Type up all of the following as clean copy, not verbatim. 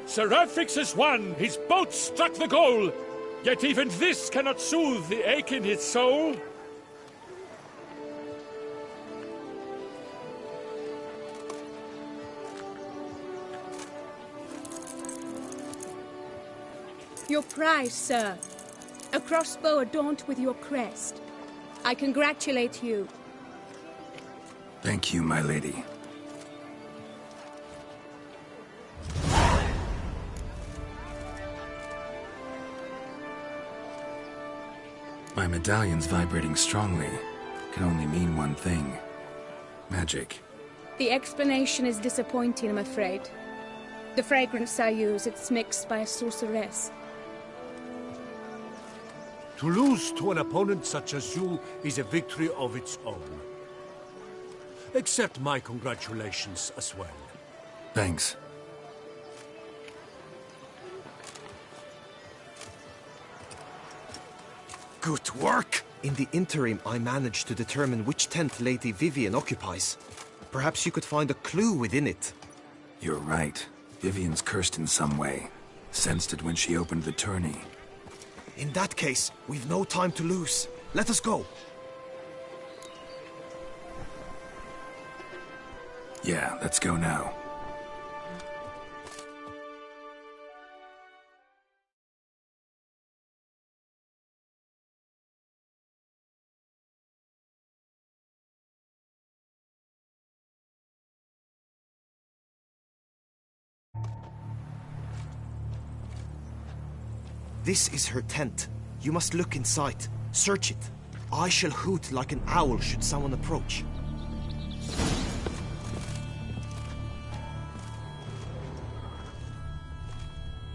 Sir Ralphix has won! His boat struck the goal! Yet even this cannot soothe the ache in his soul. Your prize, sir. A crossbow adorned with your crest. I congratulate you. Thank you, my lady. My medallion's vibrating strongly. Can only mean one thing. Magic. The explanation is disappointing, I'm afraid. The fragrance I use, it's mixed by a sorceress. To lose to an opponent such as you is a victory of its own. Accept my congratulations as well. Thanks. Good work! In the interim, I managed to determine which tent Lady Vivian occupies. Perhaps you could find a clue within it. You're right. Vivian's cursed in some way. Sensed it when she opened the tourney. In that case, we've no time to lose. Let us go. Yeah, let's go now. This is her tent. You must look inside. Search it. I shall hoot like an owl should someone approach.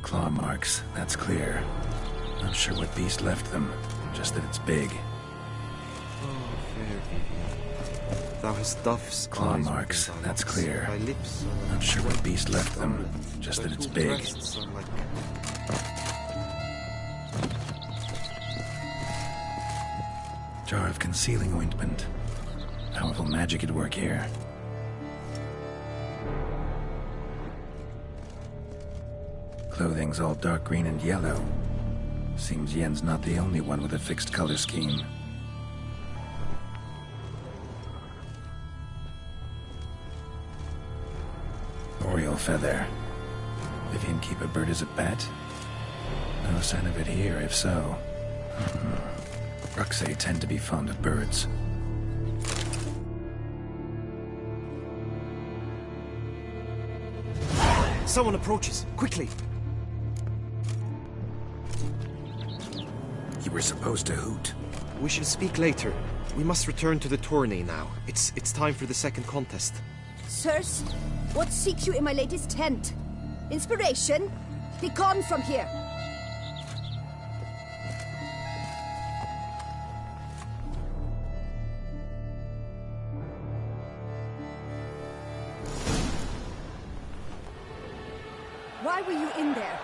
Claw marks, that's clear. Not sure what beast left them, just that it's big. Oh, fair Vivian. Thou hast dove's Claw eyes marks, within thy that's locks. clear. Thy lips are Not sure what beast left them, just that it's two big. breasts are like... Jar of concealing ointment. Powerful magic at work here. Clothing's all dark green and yellow. Seems Yen's not the only one with a fixed color scheme. Oriole feather. Vivian keep a bird as a pet? No sign of it here, if so. Ruxay tend to be fond of birds. Someone approaches. Quickly! You were supposed to hoot. We shall speak later. We must return to the tourney now. It's time for the second contest. Sirs, what seeks you in my lady's tent? Inspiration? Be gone from here! Why were you in there?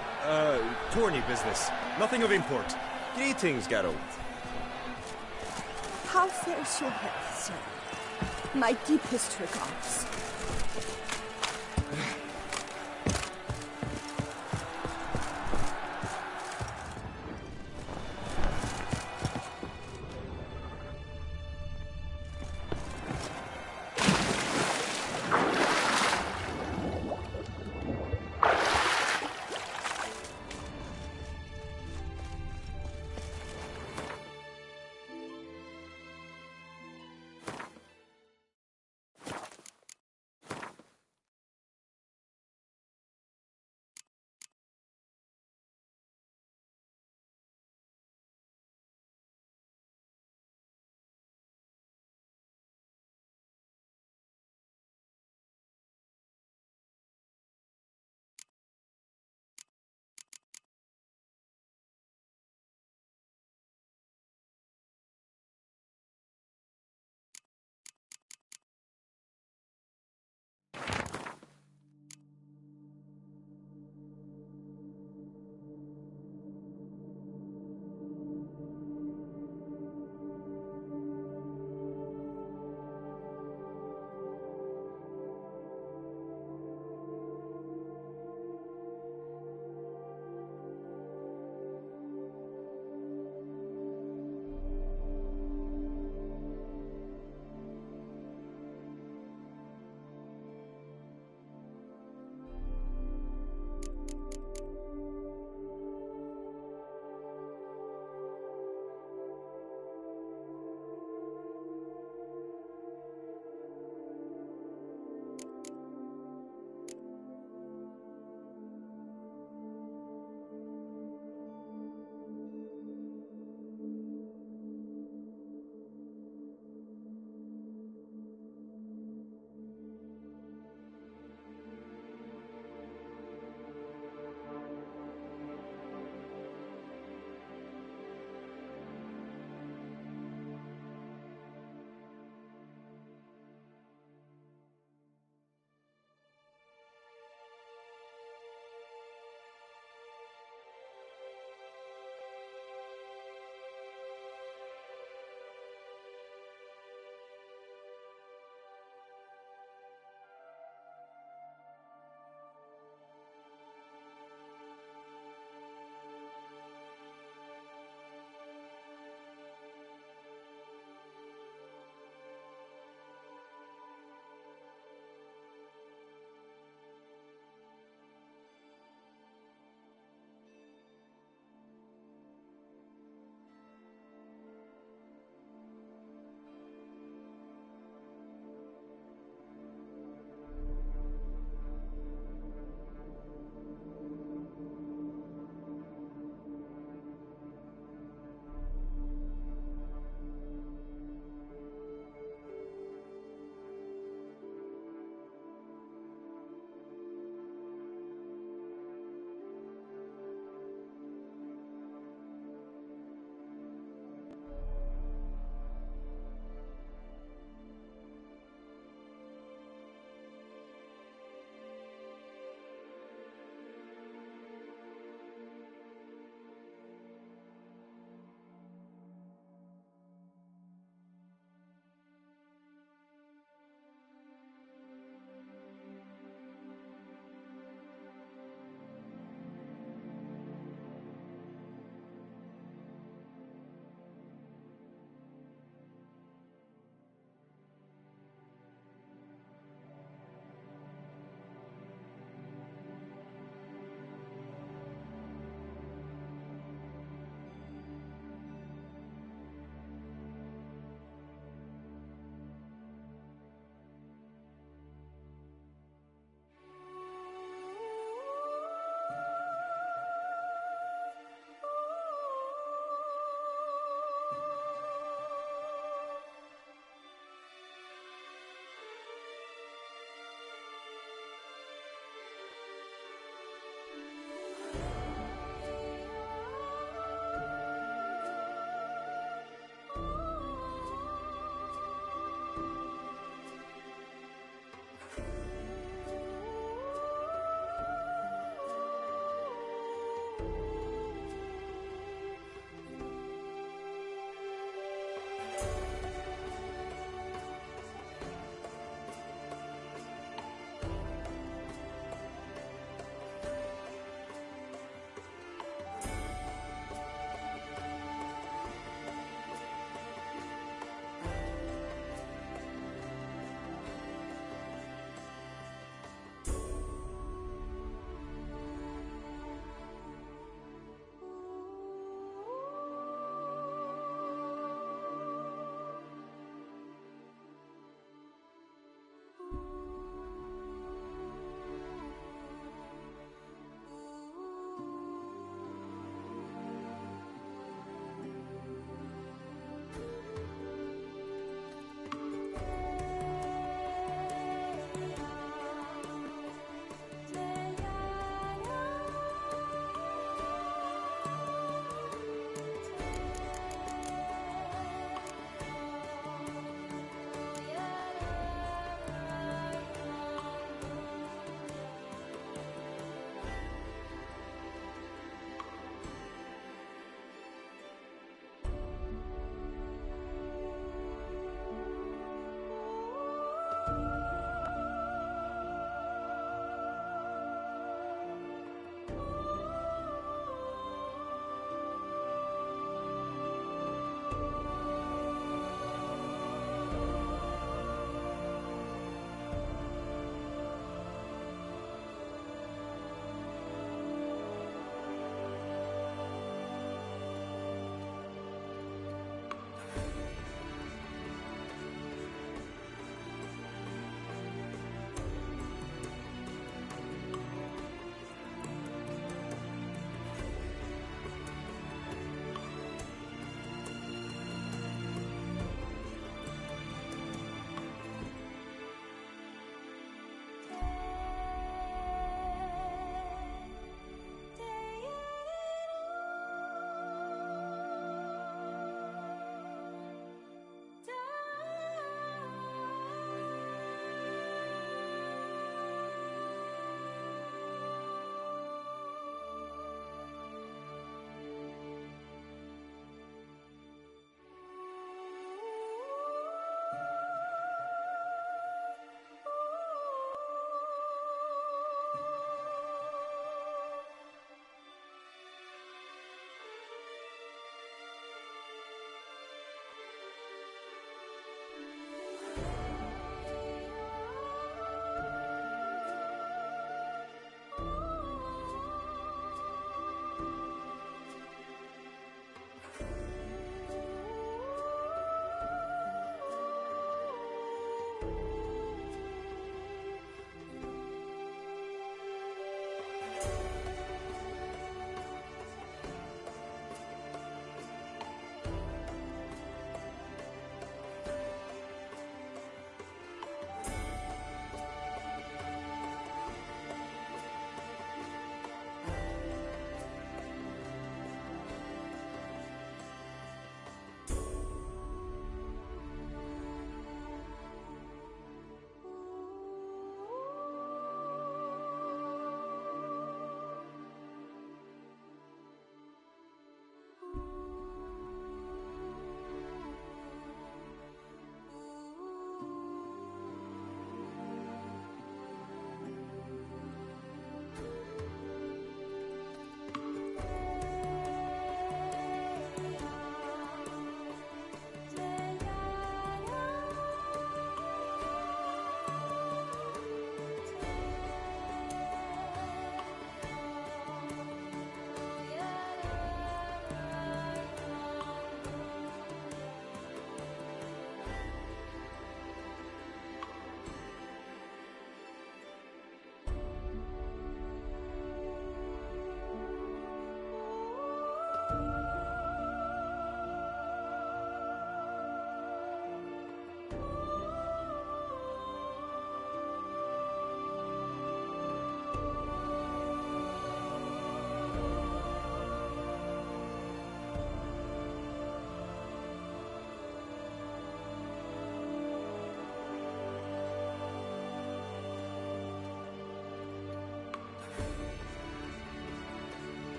Tourney business. Nothing of import. Greetings, Geralt. How fares your health, sir? My deepest regards.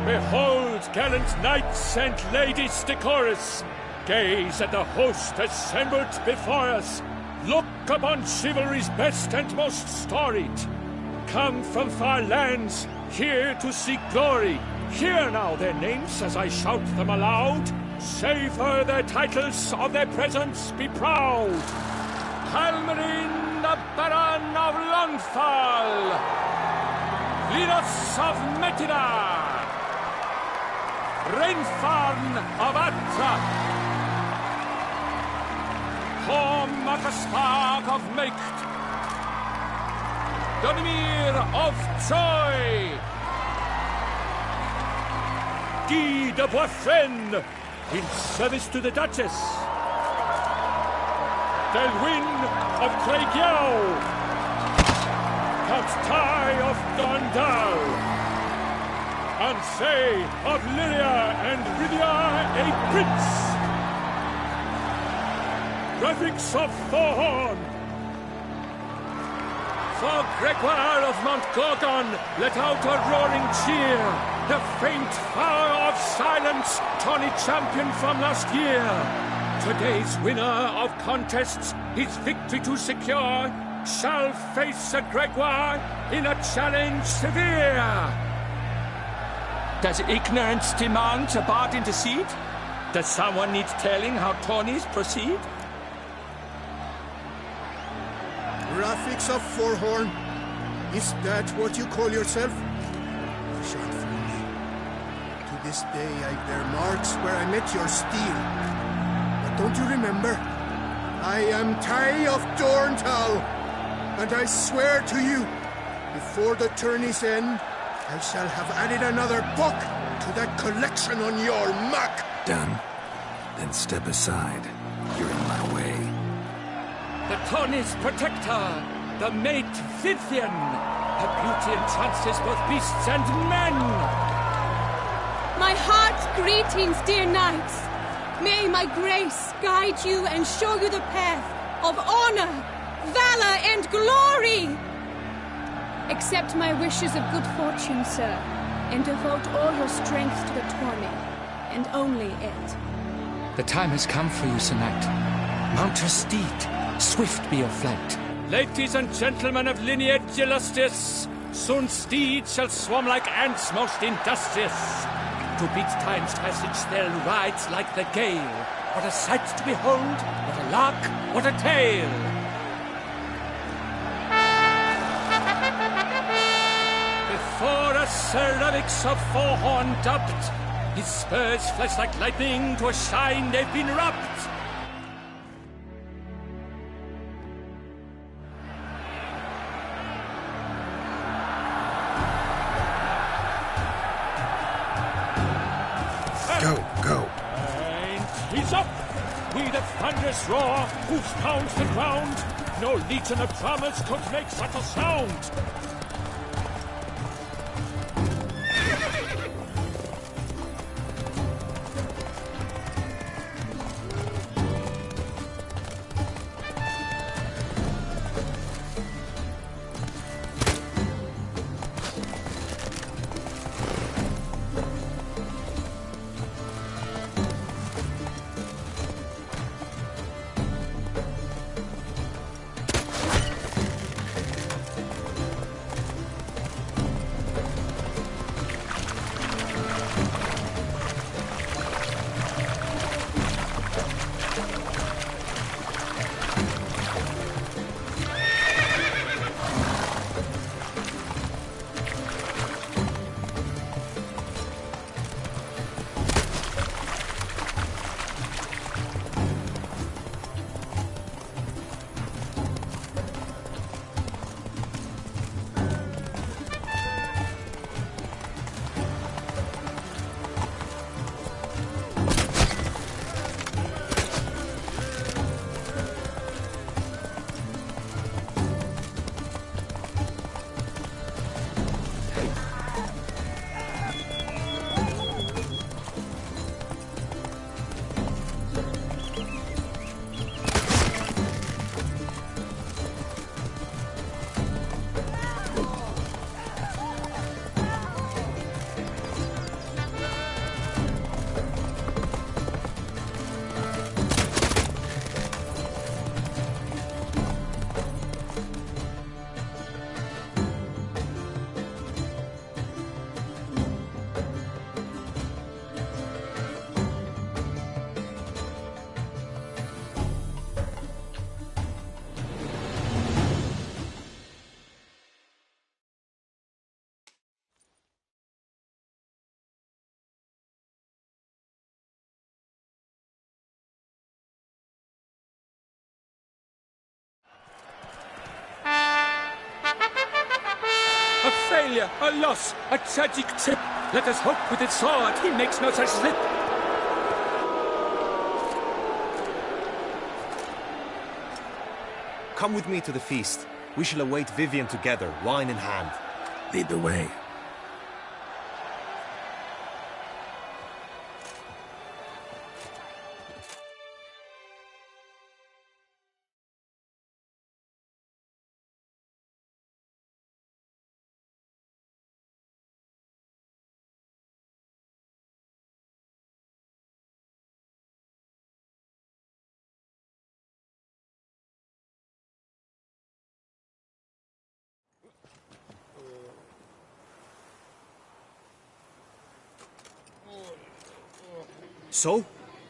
Behold, gallant knights and ladies decorous, gaze at the host assembled before us. Look upon chivalry's best and most storied. Come from far lands, here to seek glory. Hear now their names as I shout them aloud. Savor their titles, of their presence be proud. Halmarin, the Baron of Longfall. Linos of Metina. Renfarn of Atra. Hom of Spark of Meicht. Donimir of Troy. Guy de Boisfren, in service to the Duchess. Delwyn of Craigyow. Count Tai of Gondal. Ansay of Lyria and Rivia a prince. Graphics of Thorn. For Gregoire of Mount Gorgon, let out a roaring cheer. The faint fire of silence, tawny champion from last year. Today's winner of contests, his victory to secure, shall face a Gregoire in a challenge severe. Does ignorance demand a bard intercede? Does someone need telling how tourneys proceed? Graphics of Forhorn. Is that what you call yourself? You shan't fool me. To this day I bear marks where I met your steel. But don't you remember? I am Tai of Dorntal, and I swear to you, before the tourney's end, I shall have added another book to that collection on your map. Done. Then step aside. You're in my way. The tourney's protector, the mate Vivian. Her beauty entrances both beasts and men. My heart's greetings, dear knights. May my grace guide you and show you the path of honor, valor, and glory. Accept my wishes of good fortune, sir, and devote all your strength to the tourney, and only it. The time has come for you, Sir Knight. Mount your steed. Swift be your flight. Ladies and gentlemen of lineage illustrious, soon steeds shall swarm like ants most industrious. To beat time's passage they'll ride like the gale. What a sight to behold, what a lark, what a tale. Before a ceramics of Forhorn dubbed, his spurs flash like lightning, to a shine they've been rubbed. Go. And he's up! We the thunderous roar, whose pounds the ground. No legion of drummers could make such a sound. failure, a loss, a tragic trip. Let us hope with its sword he makes no such slip. Come with me to the feast. We shall await Vivian together, wine in hand. Lead the way. So,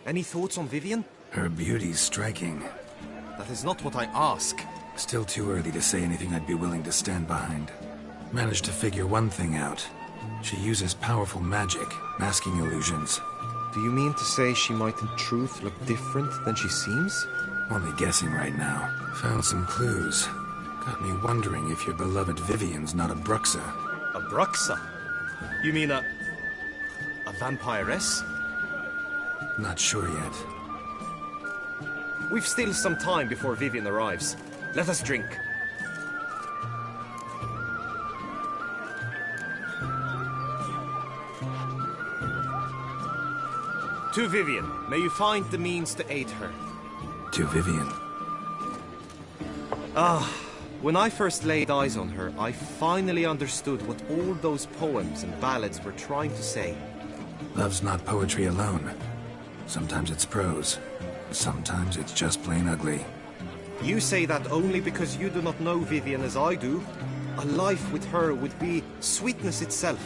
any thoughts on Vivian? Her beauty's striking. That is not what I ask. Still too early to say anything I'd be willing to stand behind. Managed to figure one thing out. She uses powerful magic, masking illusions. Do you mean to say she might in truth look different than she seems? Only guessing right now. Found some clues. Got me wondering if your beloved Vivian's not a Bruxa. A Bruxa? You mean a vampiress? Not sure yet. We've still some time before Vivian arrives. Let us drink. To Vivian, may you find the means to aid her. To Vivian. When I first laid eyes on her, I finally understood what all those poems and ballads were trying to say. Love's not poetry alone. Sometimes it's prose. Sometimes it's just plain ugly. You say that only because you do not know Vivian as I do. A life with her would be sweetness itself.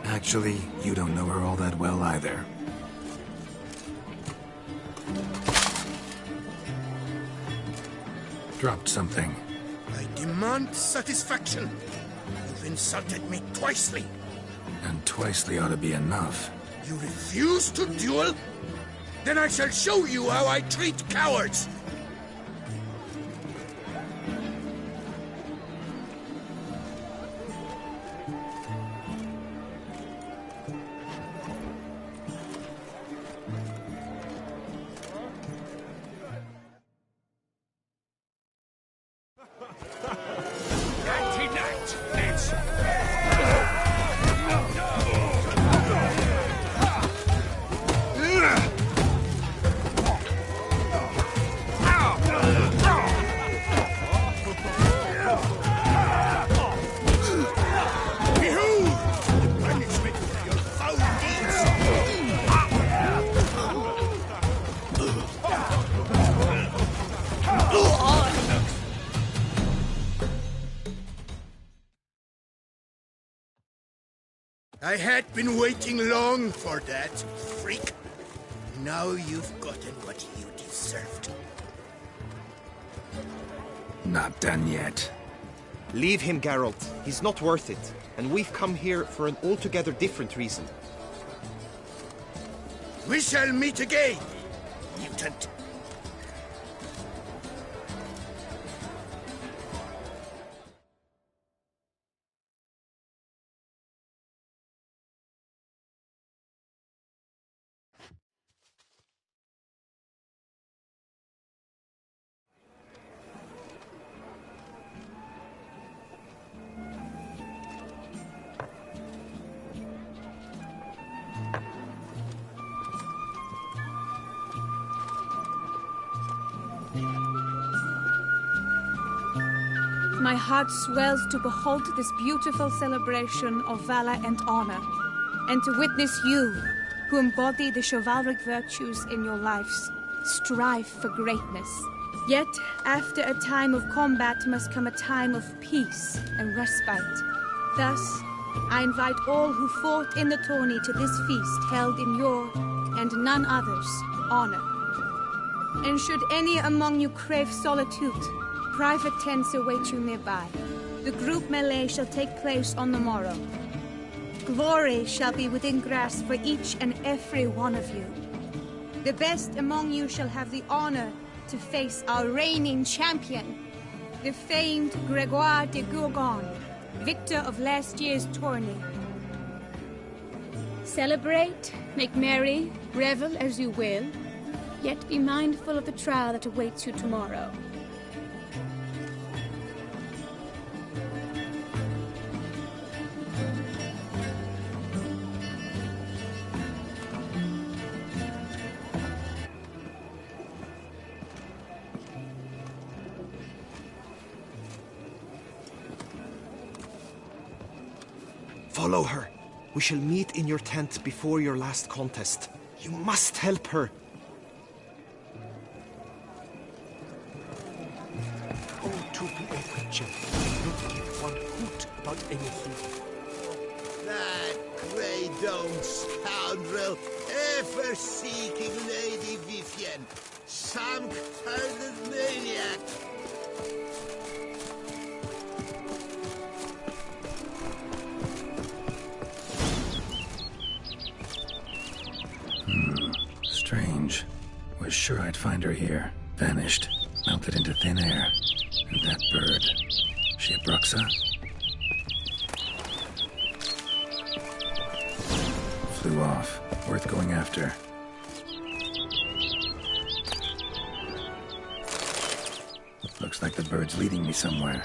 Actually, you don't know her all that well either. Dropped something. I demand satisfaction. You've insulted me twicely. And twicely ought to be enough. You refuse to duel? Then I shall show you how I treat cowards! I had been waiting long for that, freak. Now you've gotten what you deserved. Not done yet. Leave him, Geralt. He's not worth it. And we've come here for an altogether different reason. We shall meet again, mutant. My heart swells to behold this beautiful celebration of valor and honor, and to witness you, who embody the chivalric virtues in your lives, strive for greatness. Yet, after a time of combat must come a time of peace and respite. Thus, I invite all who fought in the tourney to this feast held in your, and none other's, honor. And should any among you crave solitude, private tents await you nearby. The group melee shall take place on the morrow. Glory shall be within grasp for each and every one of you. The best among you shall have the honor to face our reigning champion, the famed Gregoire de Gourgon. victor of last year's tourney. Celebrate, make merry, revel as you will, yet be mindful of the trial that awaits you tomorrow. Follow her. We shall meet in your tent before your last contest. You must help her. Oh, to be a creature. Don't give one hoot about anything. That grey-domed scoundrel, ever seeking Lady Vivienne. Some kind of maniac. Strange. Was sure I'd find her here. Vanished. Melted into thin air. And that bird. She a Bruxa? Flew off. Worth going after. Looks like the bird's leading me somewhere.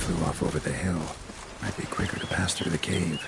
Flew off over the hill. Might be quicker to pass through the cave.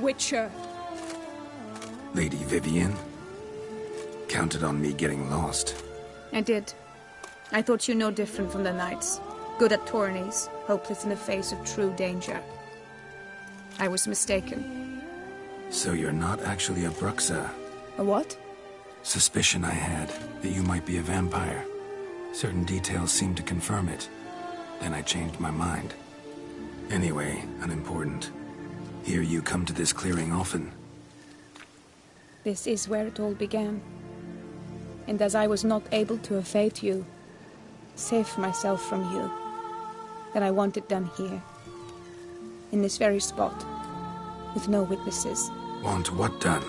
Witcher. Lady Vivian? Counted on me getting lost. I did. I thought you no different from the knights. Good at tourneys, hopeless in the face of true danger. I was mistaken. So you're not actually a Bruxa? A what? Suspicion I had, that you might be a vampire. Certain details seemed to confirm it. Then I changed my mind. Anyway, unimportant. Hear you come to this clearing often. This is where it all began. And as I was not able to evade you, save myself from you, then I want it done here. In this very spot. With no witnesses. Want what done?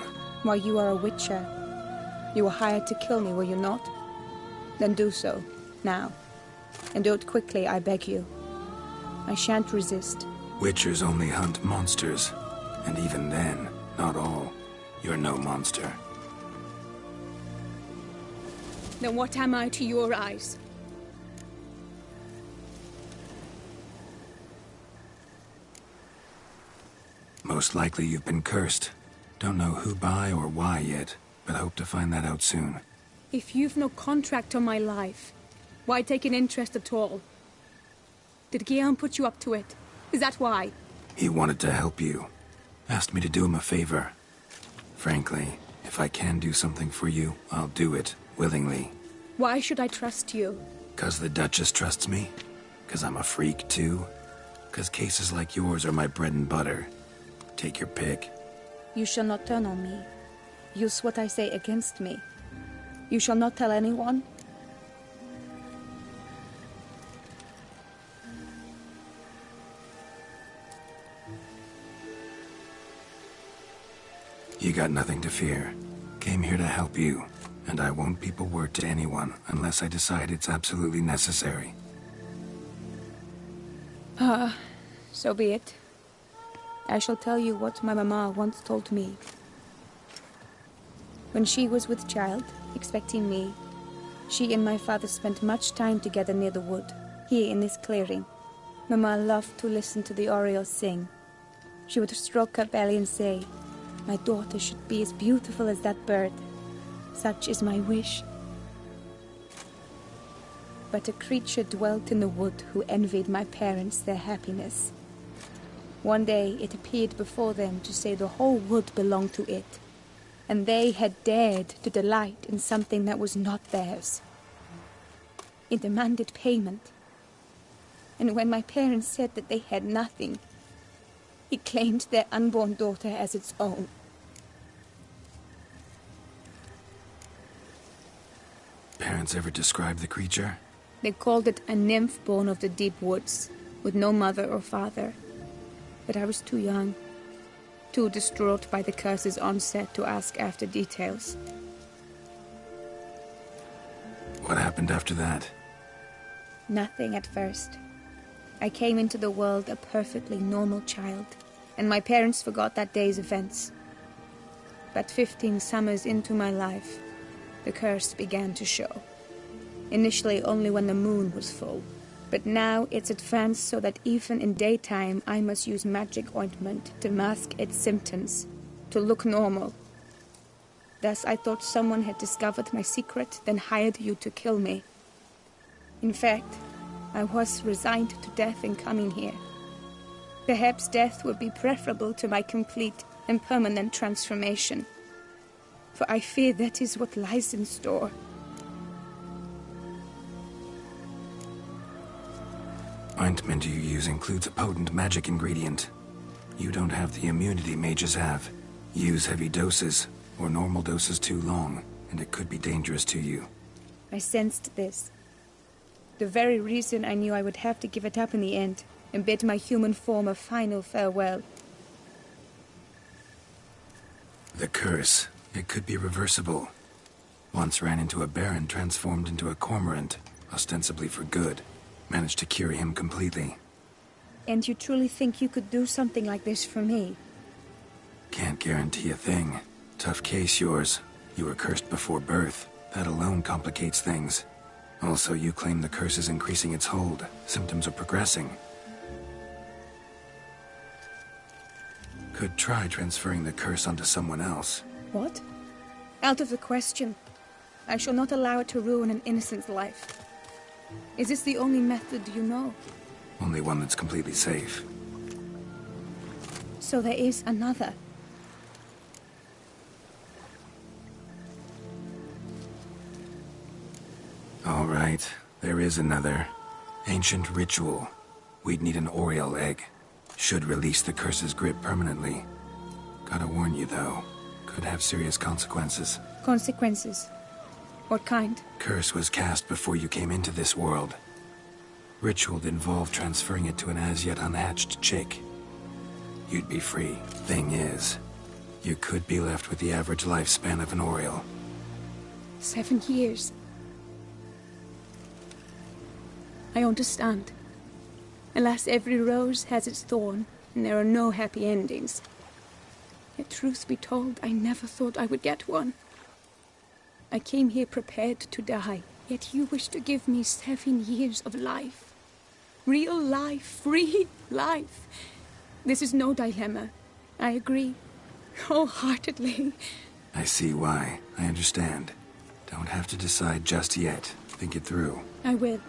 Why, you are a witcher. You were hired to kill me, were you not? Then do so, now. And do it quickly, I beg you. I shan't resist. Witchers only hunt monsters. And even then, not all. You're no monster. Then what am I to your eyes? Most likely you've been cursed. Don't know who by or why yet, but hope to find that out soon. If you've no contract on my life, why take an interest at all? Did Guillaume put you up to it? Is that why? He wanted to help you. Asked me to do him a favor. Frankly, if I can do something for you, I'll do it, willingly. Why should I trust you? 'Cause the Duchess trusts me? 'Cause I'm a freak, too? 'Cause cases like yours are my bread and butter? Take your pick. You shall not turn on me. Use what I say against me. You shall not tell anyone? You got nothing to fear. Came here to help you, and I won't peep a word to anyone unless I decide it's absolutely necessary. So be it. I shall tell you what my mama once told me. When she was with child, expecting me, she and my father spent much time together near the wood, here in this clearing. Mama loved to listen to the orioles sing. She would stroke her belly and say, "My daughter should be as beautiful as that bird. Such is my wish." But a creature dwelt in the wood who envied my parents their happiness. One day it appeared before them to say the whole wood belonged to it, and they had dared to delight in something that was not theirs. It demanded payment. And when my parents said that they had nothing, it claimed their unborn daughter as its own. Parents ever describe the creature? They called it a nymph born of the deep woods, with no mother or father. But I was too young, too distraught by the curse's onset to ask after details. What happened after that? Nothing at first. I came into the world a perfectly normal child, and my parents forgot that day's events. But 15 summers into my life, the curse began to show. Initially only when the moon was full, but now it's advanced so that even in daytime I must use magic ointment to mask its symptoms, to look normal. Thus I thought someone had discovered my secret, then hired you to kill me. In fact, I was resigned to death in coming here. Perhaps death would be preferable to my complete and permanent transformation, for I fear that is what lies in store. Ointment you use includes a potent magic ingredient. You don't have the immunity mages have. Use heavy doses, or normal doses too long, and it could be dangerous to you. I sensed this. The very reason I knew I would have to give it up in the end, and bid my human form a final farewell. The curse, it could be reversible. Once ran into a baron transformed into a cormorant, ostensibly for good. Managed to cure him completely. And you truly think you could do something like this for me? Can't guarantee a thing. Tough case, yours. You were cursed before birth. That alone complicates things. Also, you claim the curse is increasing its hold. Symptoms are progressing. Could try transferring the curse onto someone else. What? Out of the question. I shall not allow it to ruin an innocent's life. Is this the only method you know? Only one that's completely safe. So there is another. All right, there is another. Ancient ritual. We'd need an Oriole egg. Should release the curse's grip permanently. Gotta warn you, though. Could have serious consequences. Consequences? What kind? Curse was cast before you came into this world. Ritual involved transferring it to an as-yet unhatched chick. You'd be free. Thing is, you could be left with the average lifespan of an Oriole. 7 years. I understand. Alas, every rose has its thorn, and there are no happy endings. Yet truth be told, I never thought I would get one. I came here prepared to die, yet you wish to give me 7 years of life. Real life, free life. This is no dilemma. I agree, wholeheartedly. I see why. I understand. Don't have to decide just yet. Think it through. I will.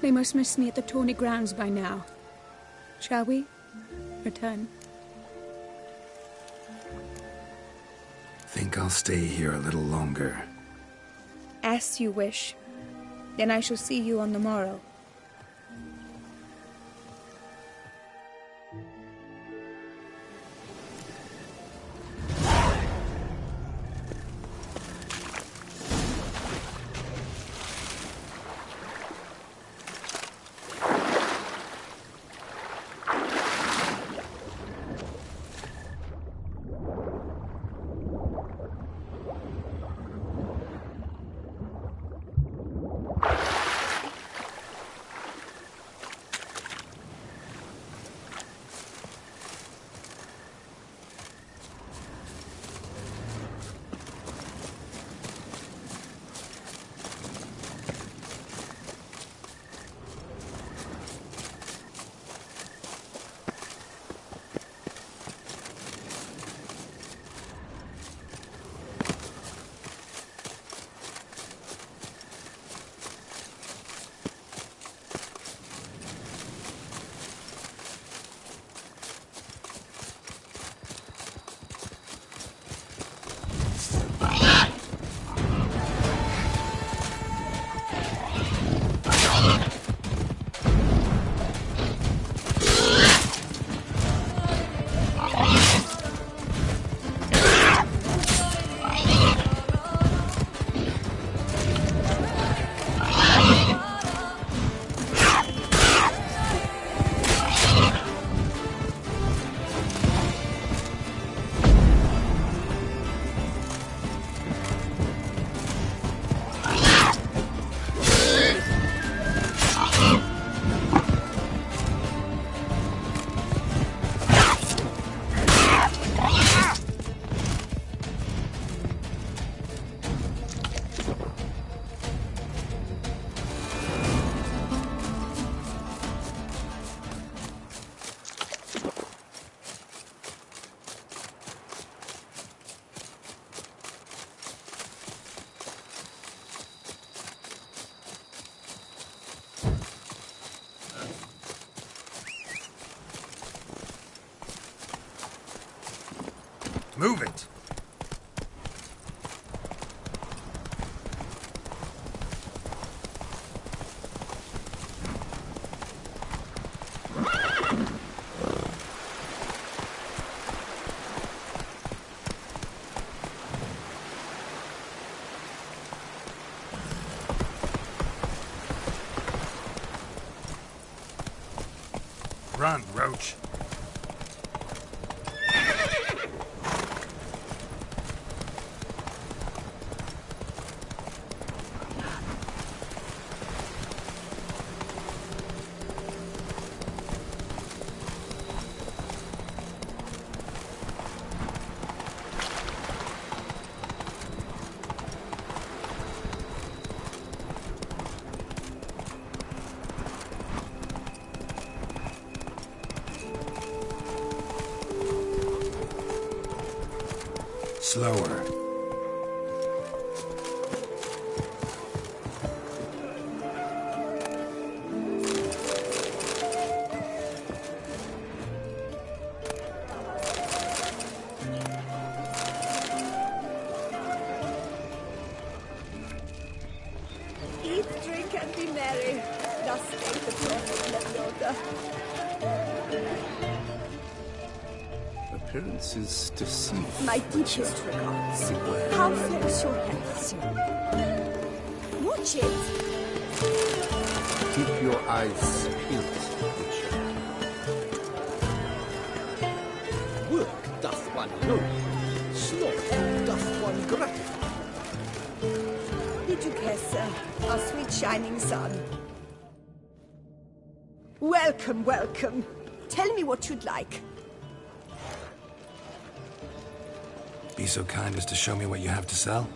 They must miss me at the Tawny grounds by now. Shall we return? Think I'll stay here a little longer. As you wish. Then I shall see you on the morrow. Move it! Run, Roach. Slower. Eat, drink, and be merry. Thus spake the prophet Yoda. Appearances deceive. My deepest regards. How fares your health, sir? Watch it. Keep your eyes peeled, Witcher. Work doth one know. Sloth doth one gratify. Did you care, sir? Our sweet shining sun. Welcome, welcome. Tell me what you'd like. Be so kind as to show me what you have to sell?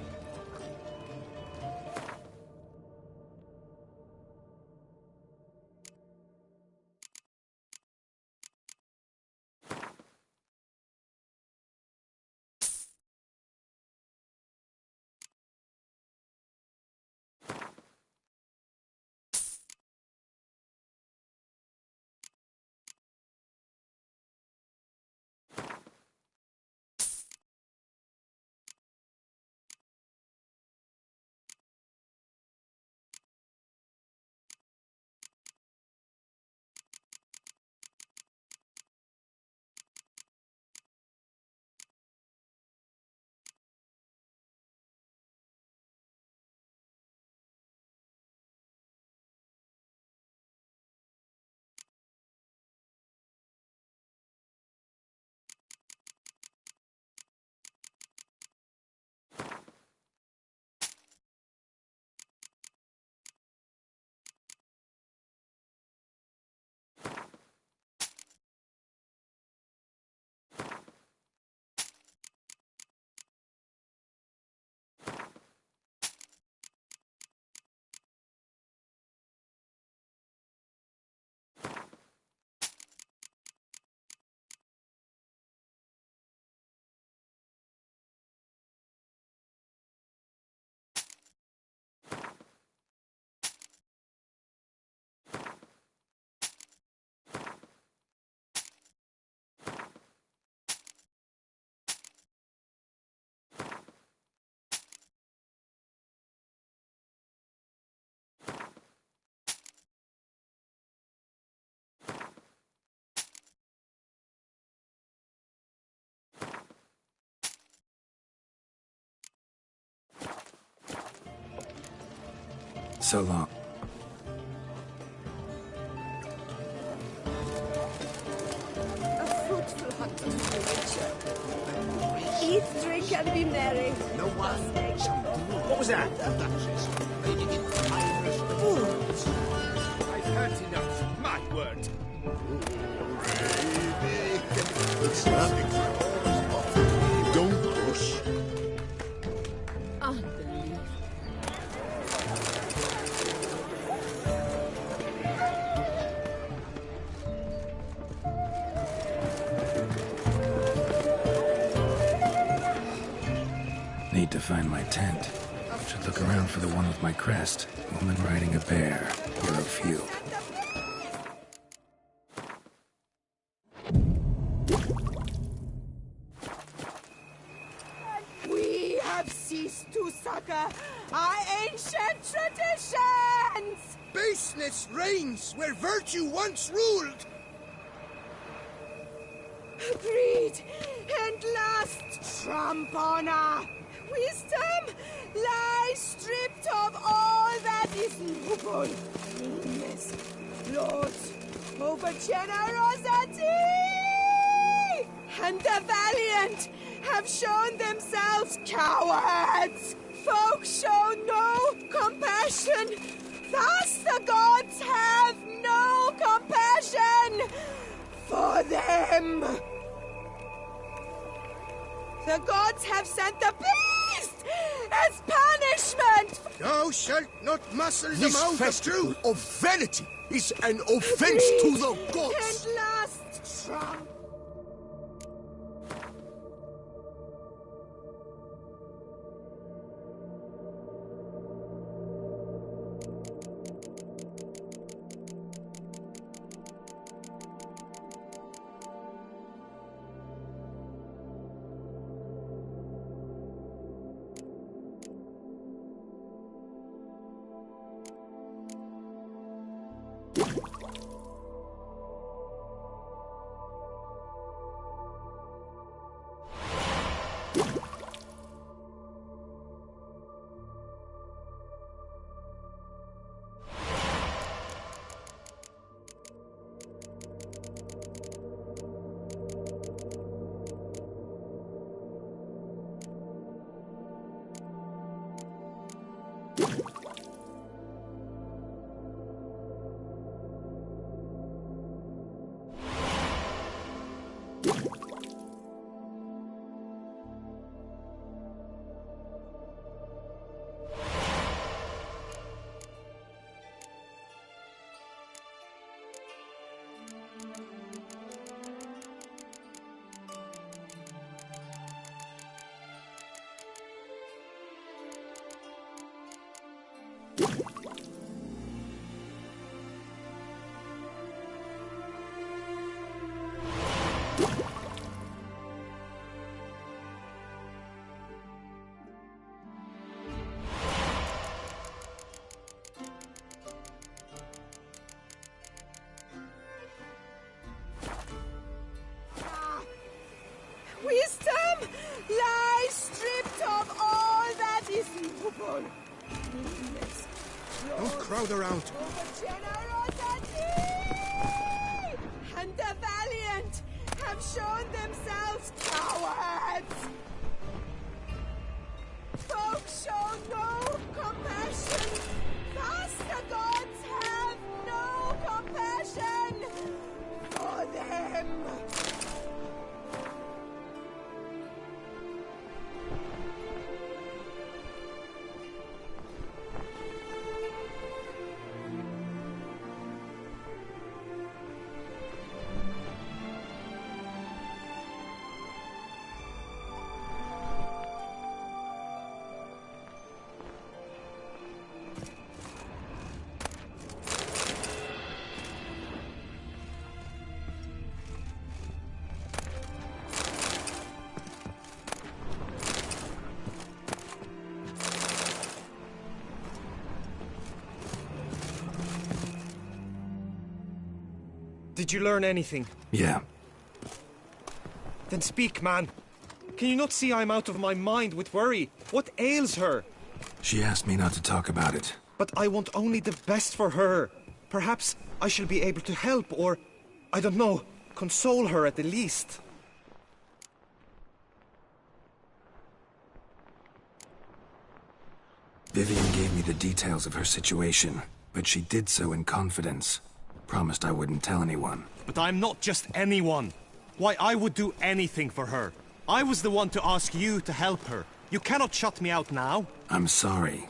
So long. A fruitful hunt to the Witcher. Eat, drink, and be merry. No one. What was that? I've heard enough. My word. Don't push. Unbelievable. Need to find my tent. Should look around for the one with my crest. Woman riding a bear. Hero field. We have ceased to succor our ancient traditions! Baseness reigns where virtue once ruled. Greed and lust trump honor. Wisdom lies stripped of all that is noble. Meanness lords over generosity. And the valiant have shown themselves cowards. Folk show no compassion. Thus the gods have no compassion for them. The gods have sent the beast as punishment. Thou shalt not muscle the This mouth of festival truth. of vanity is an offense to the gods. And last trump. Wisdom lies stripped of all that is noble. Don't crowd around. Generosity and the valiant have shown themselves cowards. Folks show no compassion. Thus the gods have no compassion for them. Did you learn anything? Yeah. Then speak, man. Can you not see I'm out of my mind with worry? What ails her? She asked me not to talk about it. But I want only the best for her. Perhaps I shall be able to help or, I don't know, console her at the least. Vivian gave me the details of her situation, but she did so in confidence. Promised I wouldn't tell anyone. But I'm not just anyone. Why, I would do anything for her. I was the one to ask you to help her. You cannot shut me out now. I'm sorry.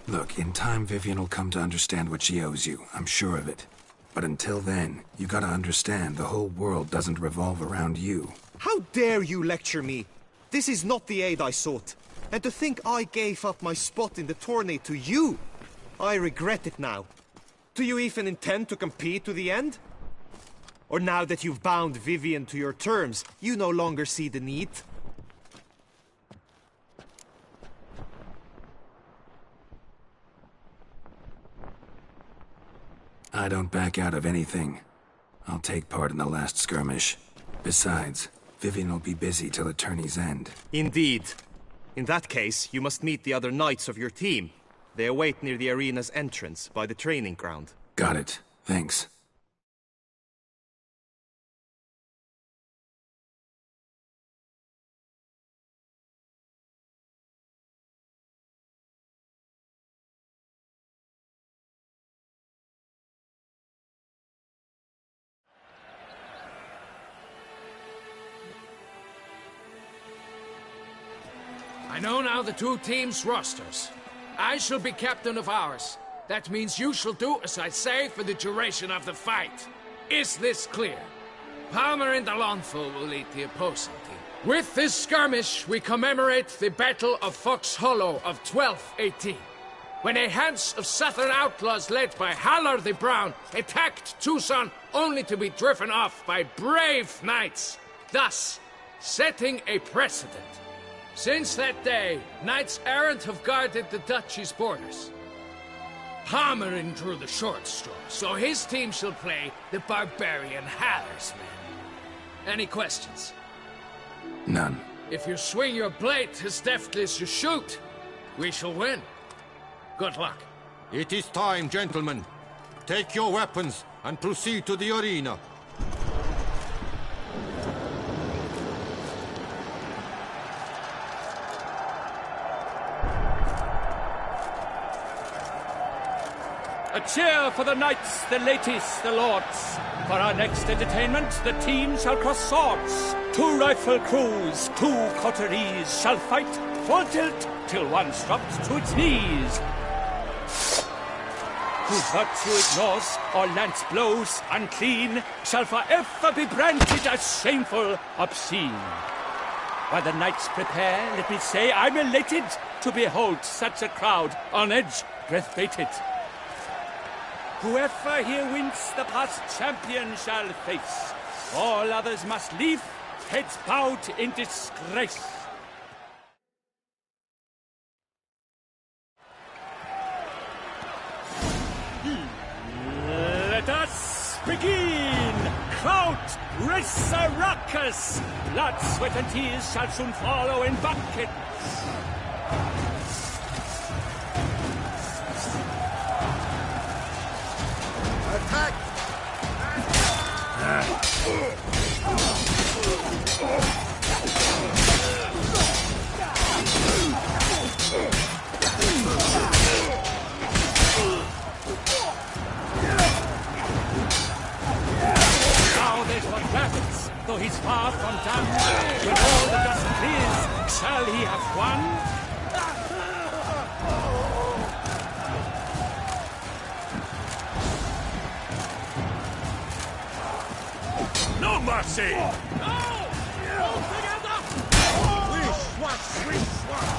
Look, in time Vivian will come to understand what she owes you. I'm sure of it. But until then, you gotta understand the whole world doesn't revolve around you. How dare you lecture me? This is not the aid I sought. And to think I gave up my spot in the tourney to you. I regret it now. Do you even intend to compete to the end? Or now that you've bound Vivian to your terms, you no longer see the need? I don't back out of anything. I'll take part in the last skirmish. Besides, Vivian will be busy till the tourney's end. Indeed. In that case, you must meet the other knights of your team. They await near the arena's entrance, by the training ground. Got it. Thanks. I know now the two teams' rosters. I shall be captain of ours. That means you shall do as I say for the duration of the fight. Is this clear? Palmer and Alonso will lead the opposing team. With this skirmish, we commemorate the Battle of Fox Hollow of 1218, when a Hans of Southern outlaws led by Halar the Brown attacked Tucson only to be driven off by brave knights, thus setting a precedent. Since that day, knights errant have guarded the duchy's borders. Palmerin drew the short straw, so his team shall play the barbarian Haller's men. Any questions? None. If you swing your blade as deftly as you shoot, we shall win. Good luck. It is time, gentlemen. Take your weapons and proceed to the arena. A cheer for the knights, the ladies, the lords. For our next entertainment, the teams shall cross swords. 2 rifle crews, 2 coteries shall fight full tilt till one's dropped to its knees. Whose virtue ignores or lance blows unclean shall forever be branded as shameful, obscene. While the knights prepare, let me say I'm elated to behold such a crowd on edge, breath-baited. Whoever here wins the past champion shall face. All others must leave, heads bowed in disgrace. Let us begin! Crowd, race a ruckus! Blood, sweat and tears shall soon follow in buckets. Attack! Now there's what rabbits, though he's far from done. When all the dust clears, shall he have won? No mercy! No! All together! Wish, wash, wish, wash!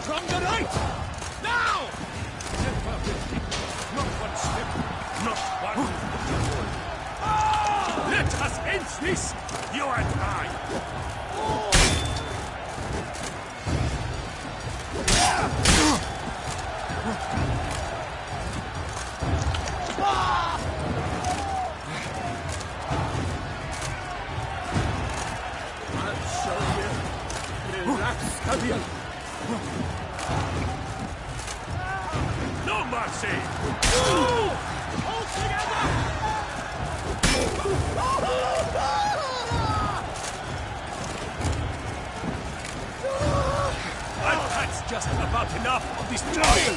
From the right! Now! Never retreat. Not one step. Not one word. Let us end this, you and I. I'll show you. Relax, Gabriel. No mercy! All together! I've had just about enough of this trial!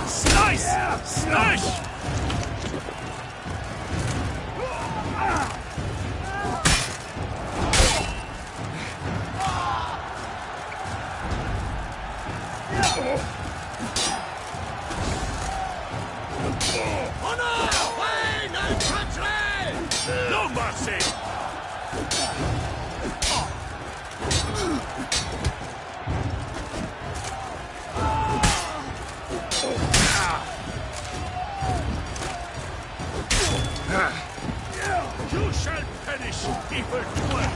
Slice! Smash! Honor! Pain and country! No mercy! You shall perish, evildoer!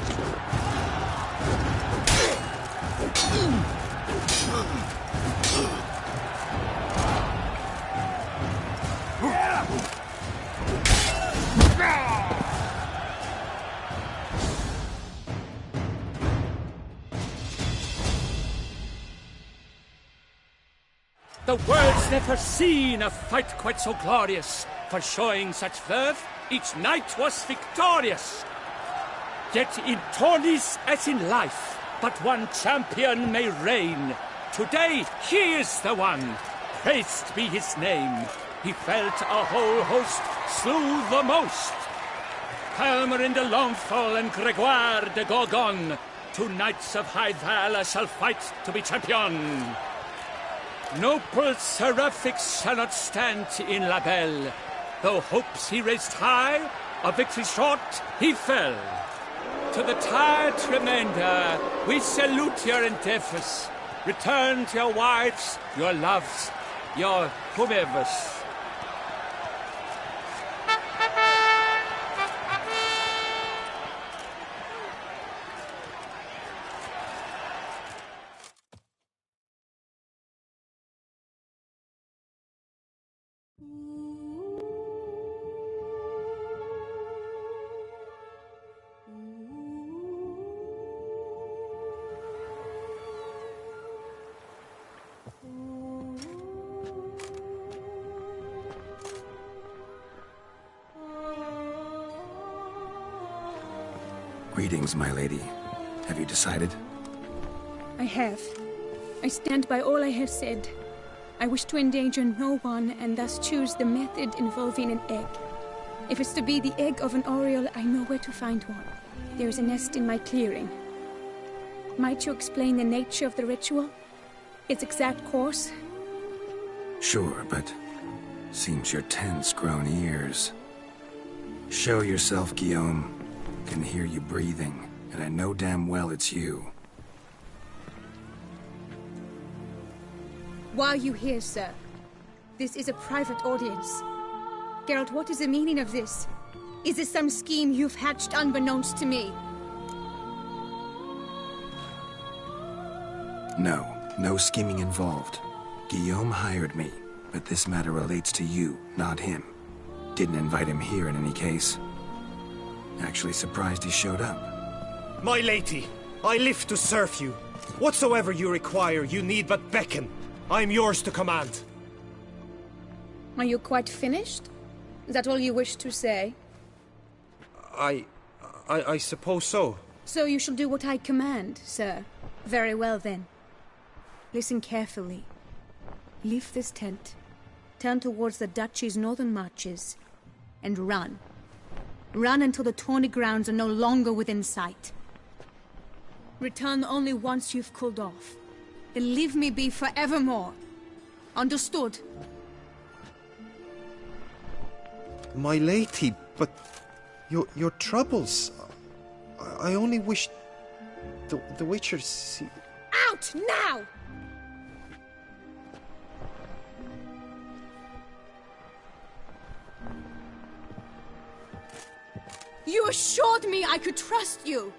The world's never seen a fight quite so glorious. For showing such verve, each knight was victorious. Yet in tourneys as in life, but one champion may reign. Today, he is the one. Praised be his name. He felt a whole host, slew the most. Palmer in de Longfall and Gregoire de Gorgon, two knights of high valor shall fight to be champion. Noble seraphics shall not stand in La Belle. Though hopes he raised high, of victory short he fell. To the tired remainder, we salute your endeavors. Return to your wives, your loves, your whomevers. Greetings, my lady. Have you decided? I have. I stand by all I have said. I wish to endanger no one, and thus choose the method involving an egg. If it's to be the egg of an oriole, I know where to find one. There is a nest in my clearing. Might you explain the nature of the ritual? Its exact course? Sure, but seems your tense grown ears. Show yourself, Guillaume. Can hear you breathing, and I know damn well it's you. Why are you here, sir? This is a private audience. Geralt, what is the meaning of this? Is this some scheme you've hatched unbeknownst to me? No scheming involved. Guillaume hired me, but this matter relates to you, not him. Didn't invite him here in any case. Actually surprised he showed up. My lady, I live to serve you. Whatsoever you require, you need but beckon. I am yours to command. Are you quite finished? Is that all you wish to say? I suppose so. So you shall do what I command, sir. Very well, then. Listen carefully. Leave this tent, turn towards the duchy's northern marches, and run. Run until the tourney grounds are no longer within sight. Return only once you've cooled off. Then leave me be forevermore. Understood? My lady, but your troubles. I only wish the Witcher see. Out now! You assured me I could trust you!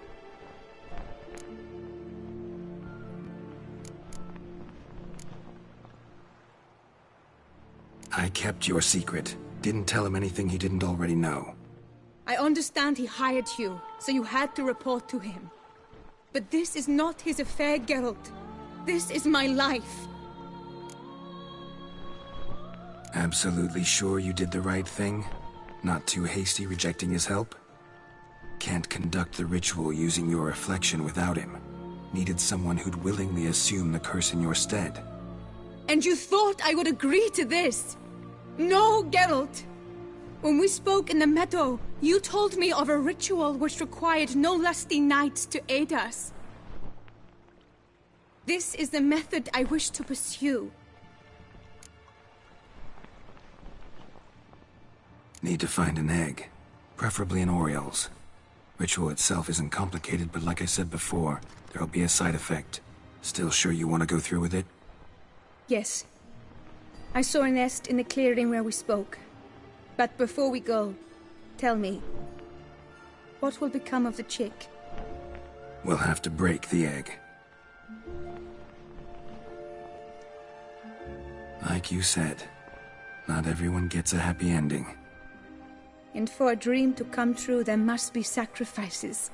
I kept your secret. Didn't tell him anything he didn't already know. I understand he hired you, so you had to report to him. But this is not his affair, Geralt. This is my life. Absolutely sure you did the right thing? Not too hasty rejecting his help? Can't conduct the ritual using your reflection without him. Needed someone who'd willingly assume the curse in your stead. And you thought I would agree to this? No, Geralt! When we spoke in the meadow, you told me of a ritual which required no lusty knights to aid us. This is the method I wish to pursue. Need to find an egg. Preferably an oriole's. Ritual itself isn't complicated, but like I said before, there'll be a side effect. Still sure you want to go through with it? Yes. I saw a nest in the clearing where we spoke. But before we go, tell me, what will become of the chick? We'll have to break the egg. Like you said, not everyone gets a happy ending. And for a dream to come true, there must be sacrifices.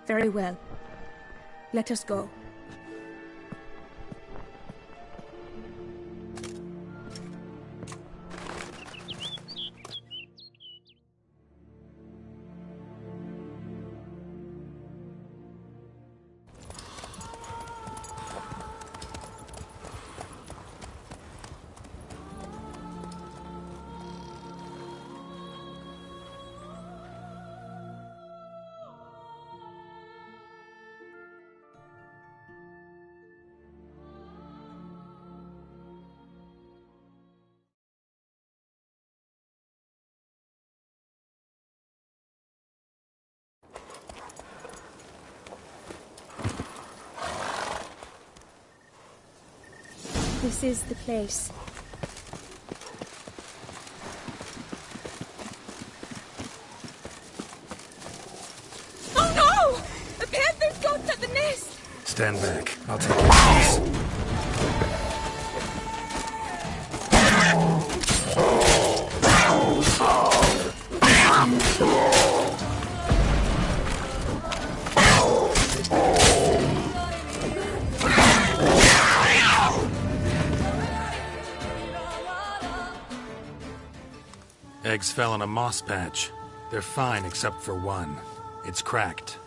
Very well. Let us go. This is the place. Oh no! A panther's goats at the nest! Stand back. I'll take care of this. Eggs fell in a moss patch. They're fine except for one. It's cracked.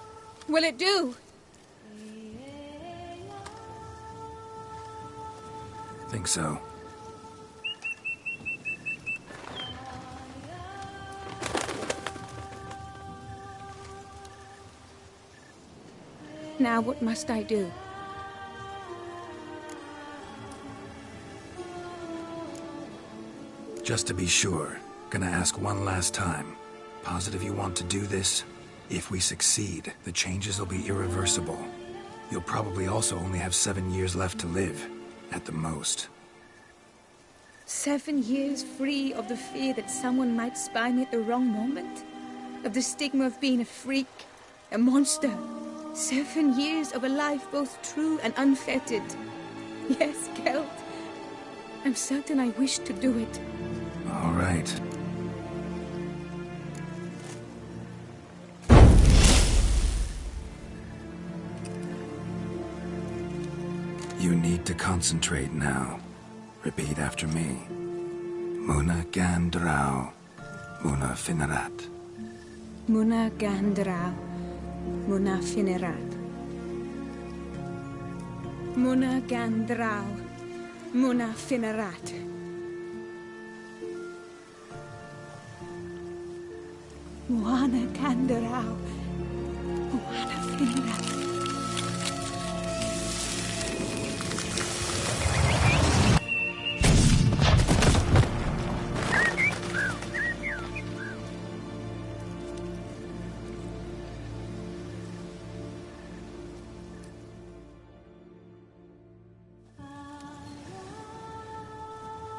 Will it do? Think so. Now what must I do? Just to be sure, gonna ask one last time. Positive you want to do this? If we succeed, the changes will be irreversible. You'll probably also only have 7 years left to live, at the most. 7 years free of the fear that someone might spy me at the wrong moment? Of the stigma of being a freak, a monster? 7 years of a life both true and unfettered. Yes, Gelt. I'm certain I wish to do it. All right. You need to concentrate now. Repeat after me. Muna Gandrau, Muna Finerat. Muna Gandrau, Muna Finerat. Muna Gandrau, Muna Finerat. Muna Gandrau, Muna Finerat.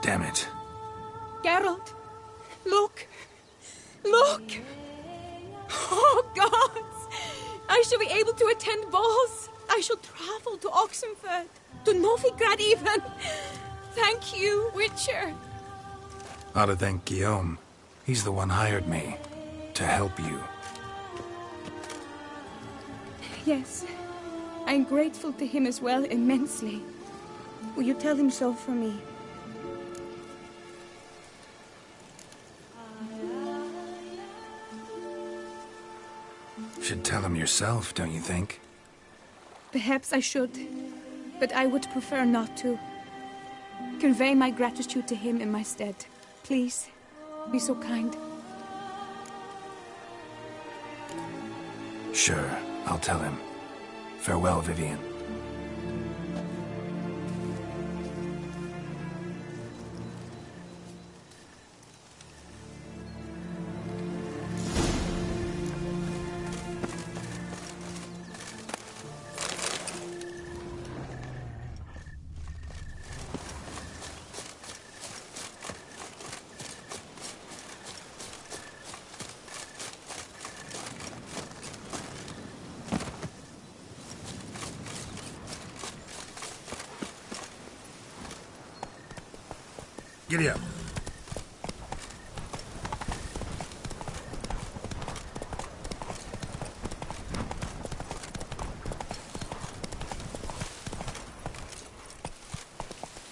Damn it. Geralt, look! Look! Oh, gods! I shall be able to attend balls. I shall travel to Oxenfurt, to Novigrad even. Thank you, Witcher. Ought to thank Guillaume. He's the one hired me. To help you. Yes, I'm grateful to him as well, immensely. Will you tell him so for me? Should tell him yourself, don't you think? Perhaps I should, but I would prefer not to. Convey my gratitude to him in my stead. Please, be so kind. Sure, I'll tell him. Farewell, Vivian. Giddy up.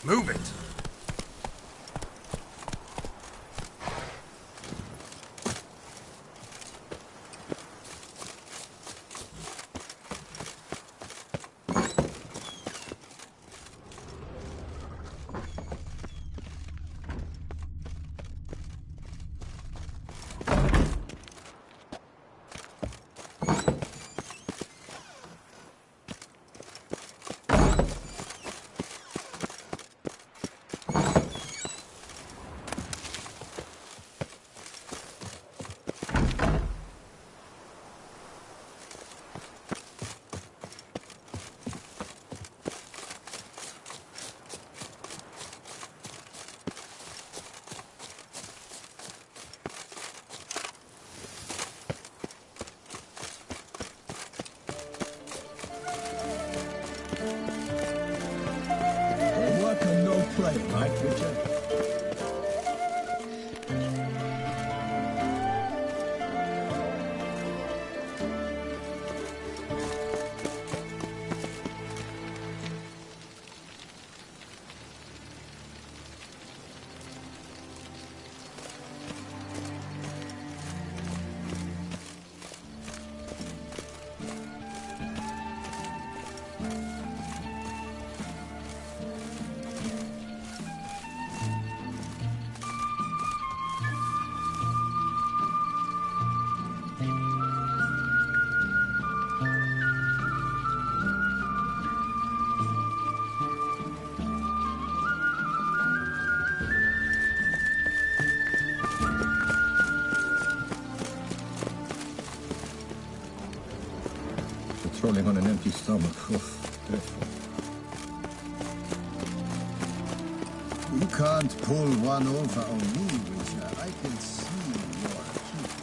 Move it. Play it right, Witcher. Patrolling on an empty stomach. Oof, dreadful. You can't pull one over on me, Witcher. I can see your teeth.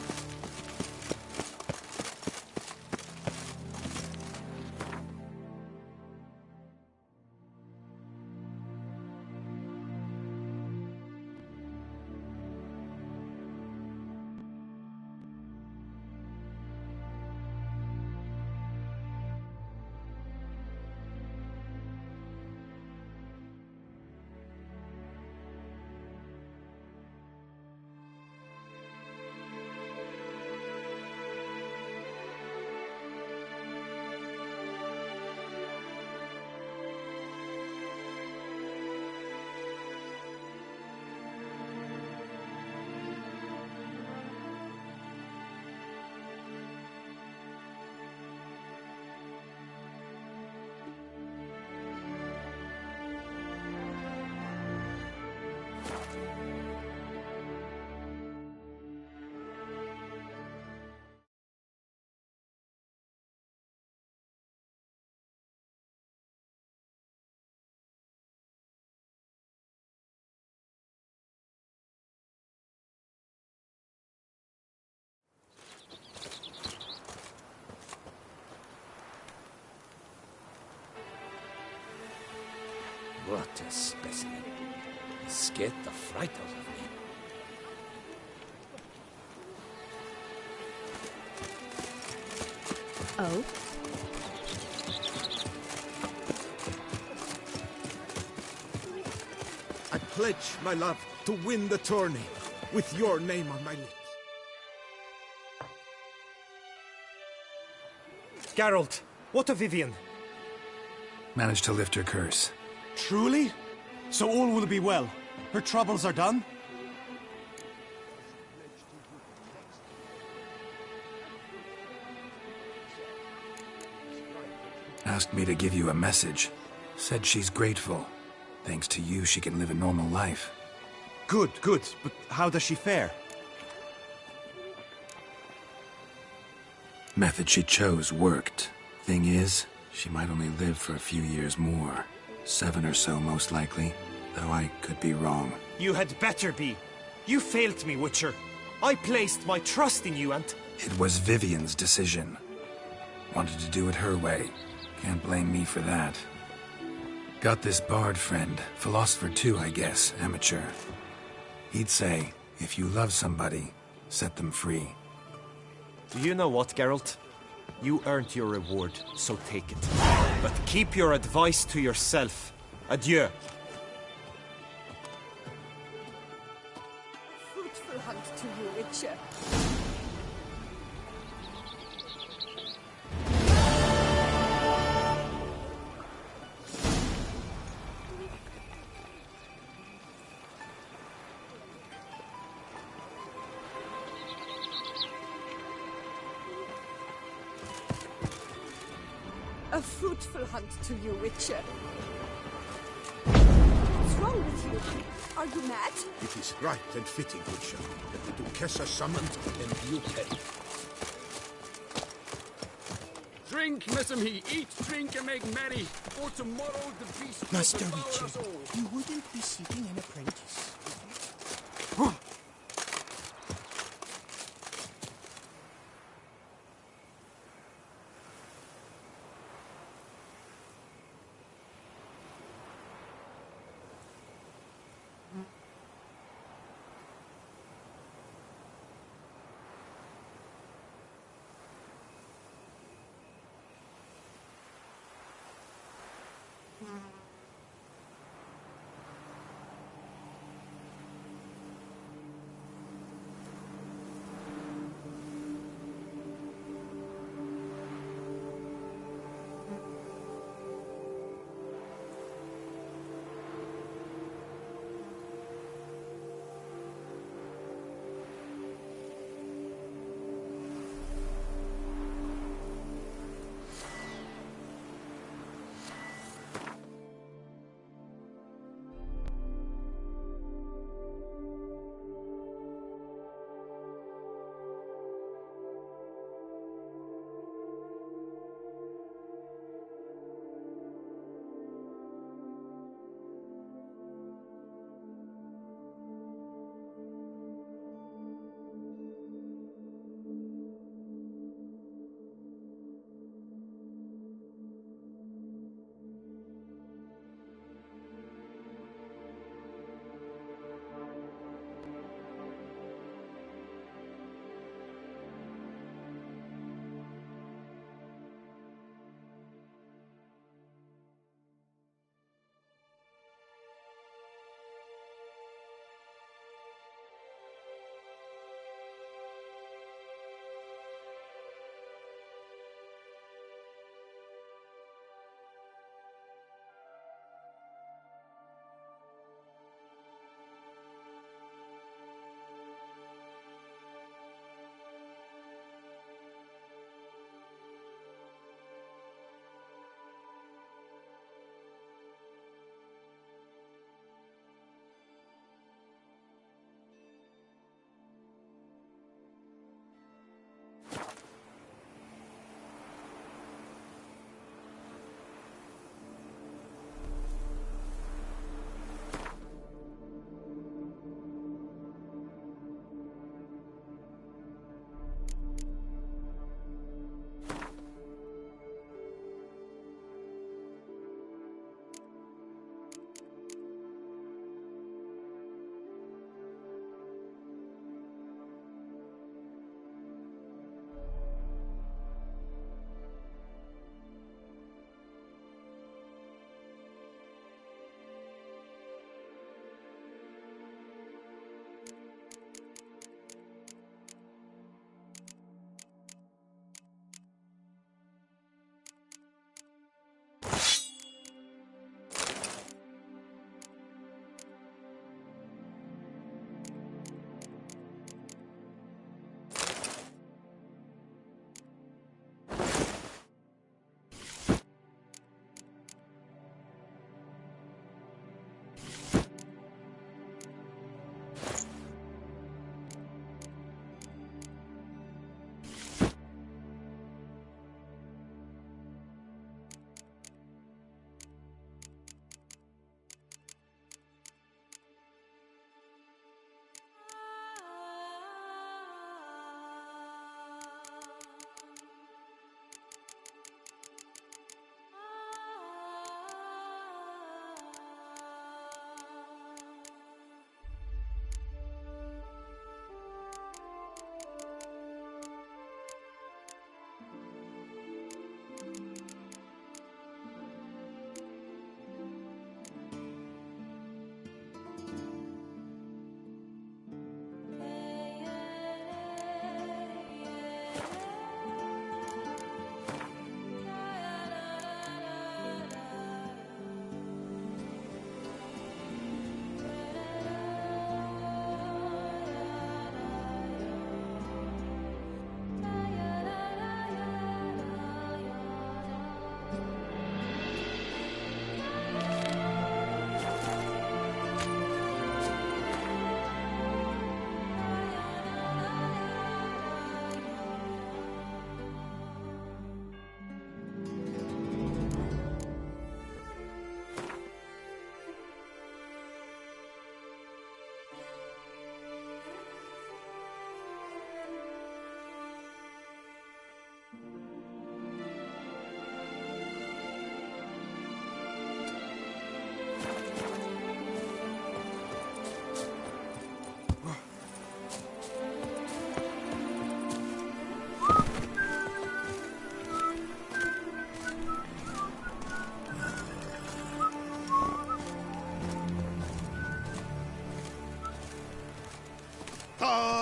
What a specimen. Scared the fright out of me. Oh? I pledge, my love, to win the tourney, with your name on my lips. Geralt, what of Vivian? Managed to lift her curse. Truly? So all will be well. Her troubles are done? Asked me to give you a message. Said she's grateful. Thanks to you, she can live a normal life. Good, good. But how does she fare? Method she chose worked. Thing is, she might only live for a few years more. 7 or so, most likely. Though I could be wrong. You had better be. You failed me, Witcher. I placed my trust in you and... It was Vivian's decision. Wanted to do it her way. Can't blame me for that. Got this bard friend. Philosopher too, I guess. Amateur. He'd say, if you love somebody, set them free. Do you know what, Geralt? You earned your reward, so take it. But keep your advice to yourself. Adieu. Fruitful hunt to you, Witcher. A fruitful hunt to you, Witcher. What's wrong with you? Are you mad? It is right and fitting, Witcher, that the Duchessa summoned and you pay. Drink, Messamee, eat, drink, and make merry, for tomorrow the feast will Master devour Richard, us all. you wouldn't be seeking an apprentice.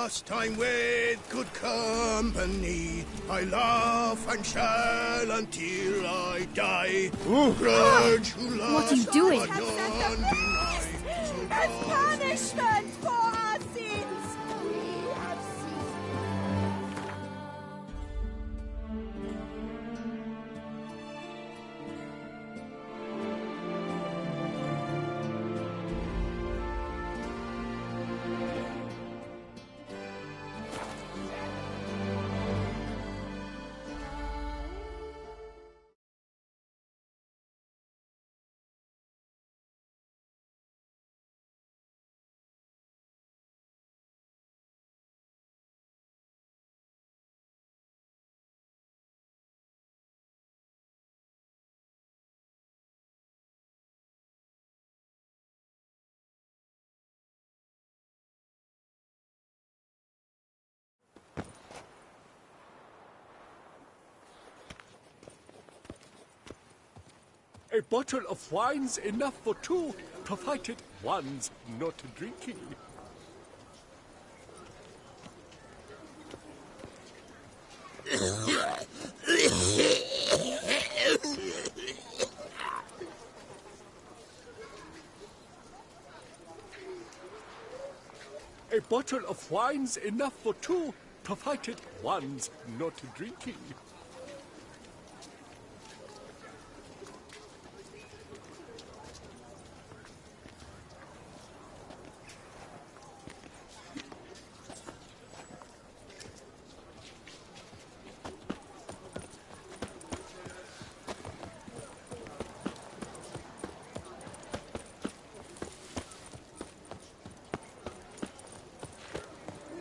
pastime with good company. I laugh and shall until I die. Grudge who What are you doing? As punishment for our sins, we have ceased. A bottle of wine's enough for two, provided one's not drinking. A bottle of wine's enough for two, provided one's not drinking.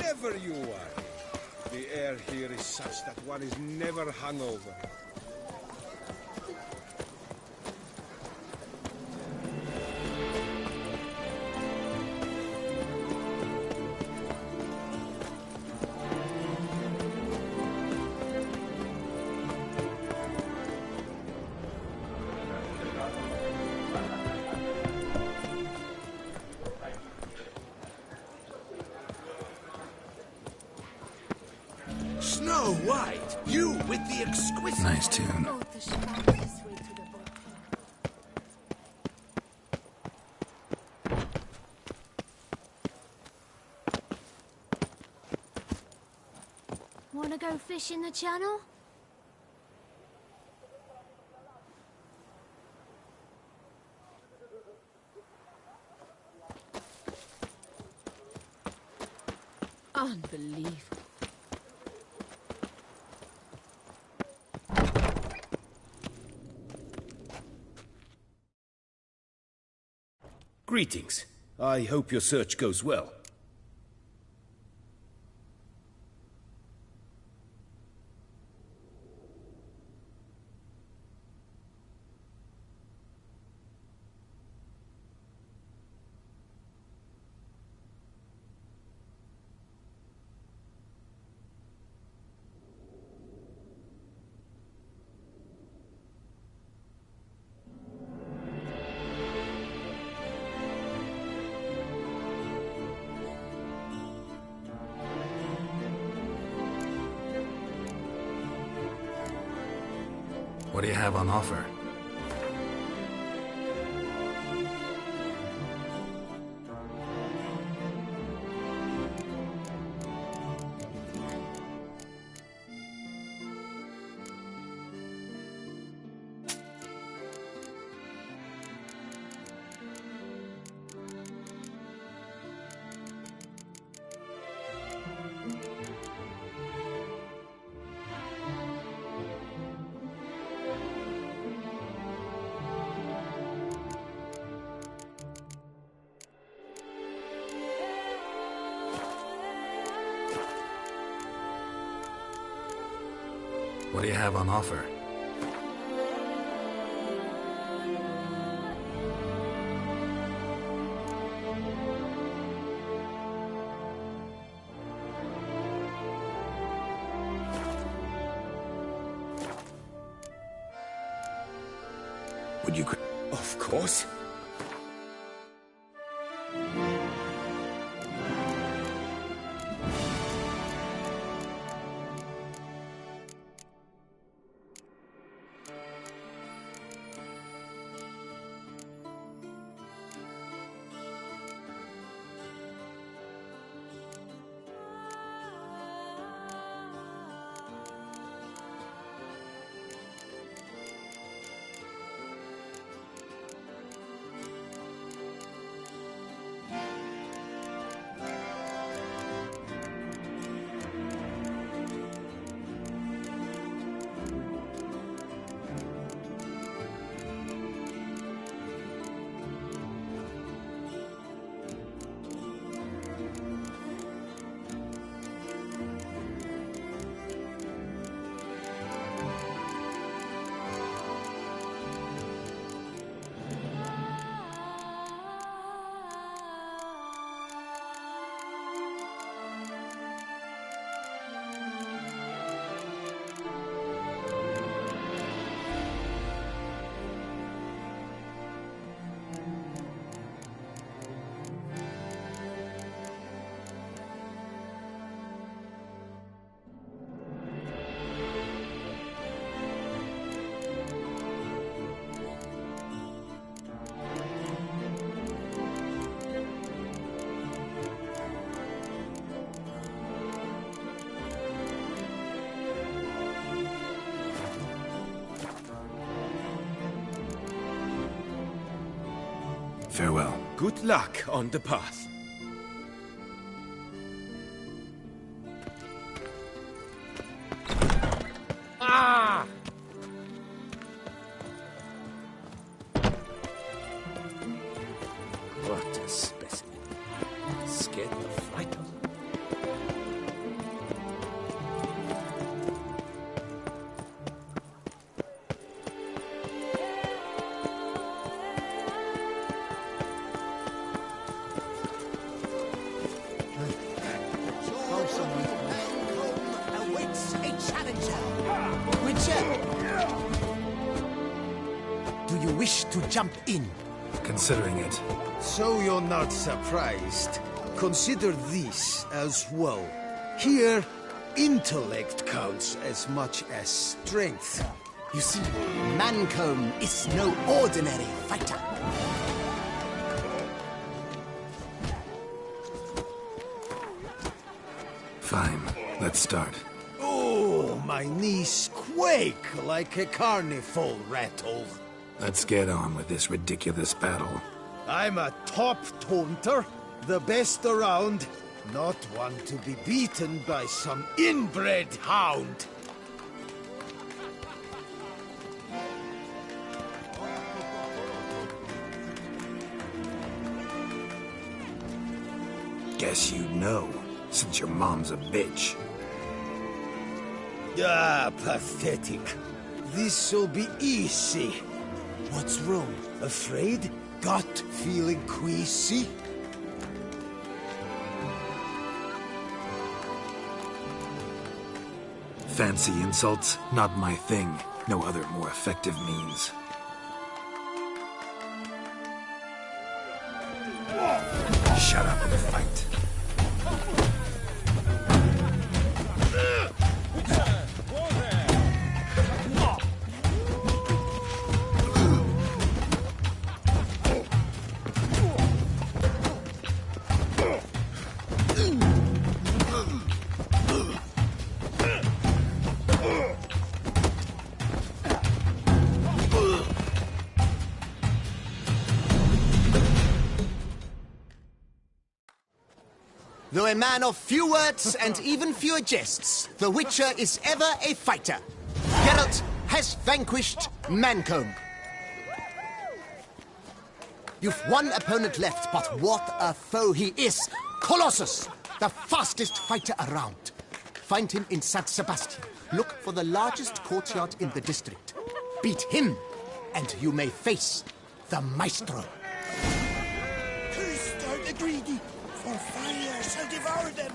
Never you worry. The air here is such that one is never hungover. Snow White, you with the exquisite... Nice tune. Wanna go fish in the channel? Unbelievable. Greetings. I hope your search goes well. What do you have on offer? What do you have on offer? Would you... Of course. Farewell. Good luck on the path. Ah! What a specimen. Scared the fright of them. Awaits a challenger. Witcher! Do you wish to jump in? Considering it. So you're not surprised. Consider this as well. Here, intellect counts as much as strength. You see, Mancomb is no ordinary fighter. Fine. Let's start. Oh, my knees quake like a carnival rattle. Let's get on with this ridiculous battle. I'm a top taunter, the best around, not one to be beaten by some inbred hound. Guess you know, since your mom's a bitch. Ah, pathetic. This'll be easy. What's wrong? Afraid? Gut feeling queasy? Fancy insults? Not my thing. No other more effective means. Shut up and fight. Though a man of few words and even fewer jests, the Witcher is ever a fighter. Geralt has vanquished Mancomb. You've one opponent left, but what a foe he is! Colossus, the fastest fighter around. Find him in San Sebastian. Look for the largest courtyard in the district. Beat him, and you may face the Maestro. Cursed are the greedy, for fire shall devour them.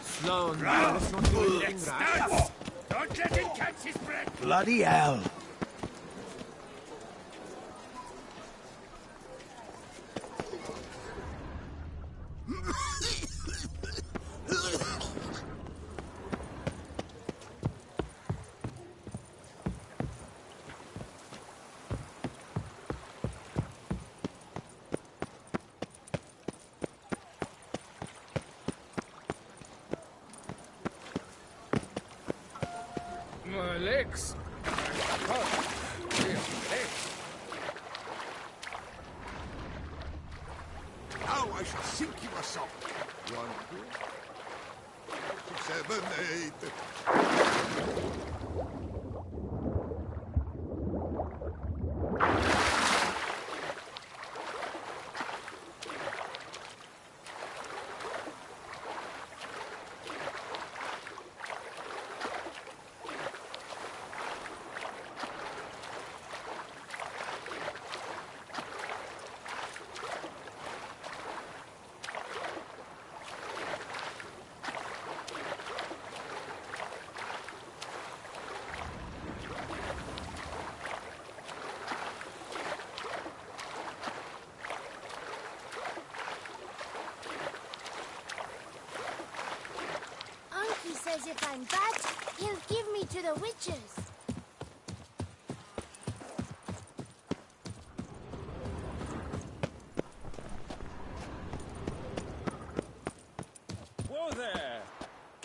Sloan, let's not do anything rash. Don't let him catch his breath! Bloody hell. My legs. Oh, dear legs. Now I shall sink you a song. 1, 2, 7, 8. Unky says if I'm bad, he'll give me to the witches.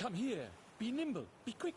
Come here. Be nimble. Be quick.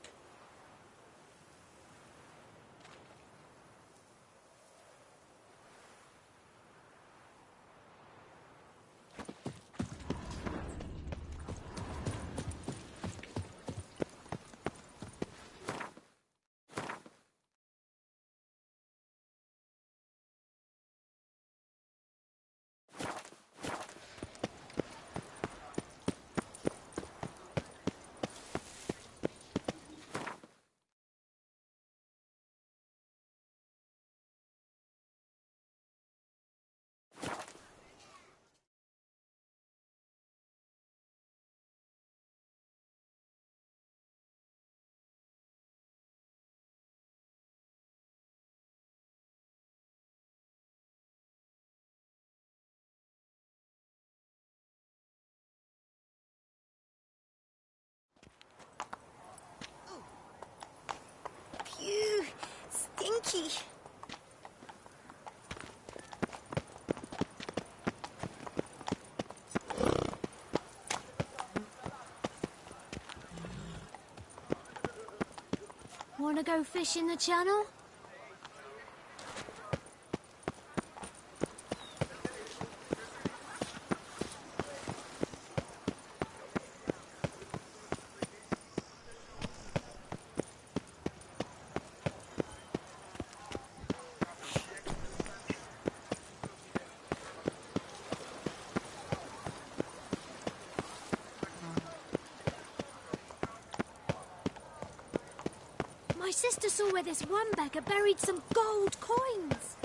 Phew, stinky. Wanna go fish in the channel? My sister saw where this one beggar buried some gold coins.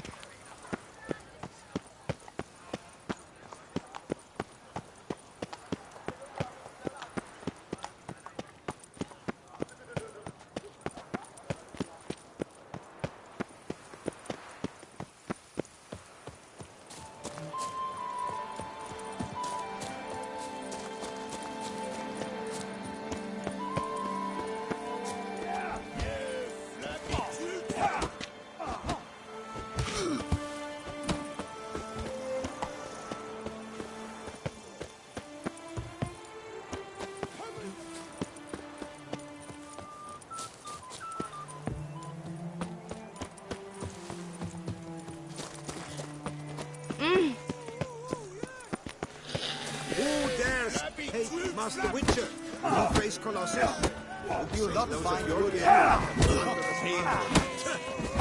Hey, Master Witcher, you face Colossus? Would you not find your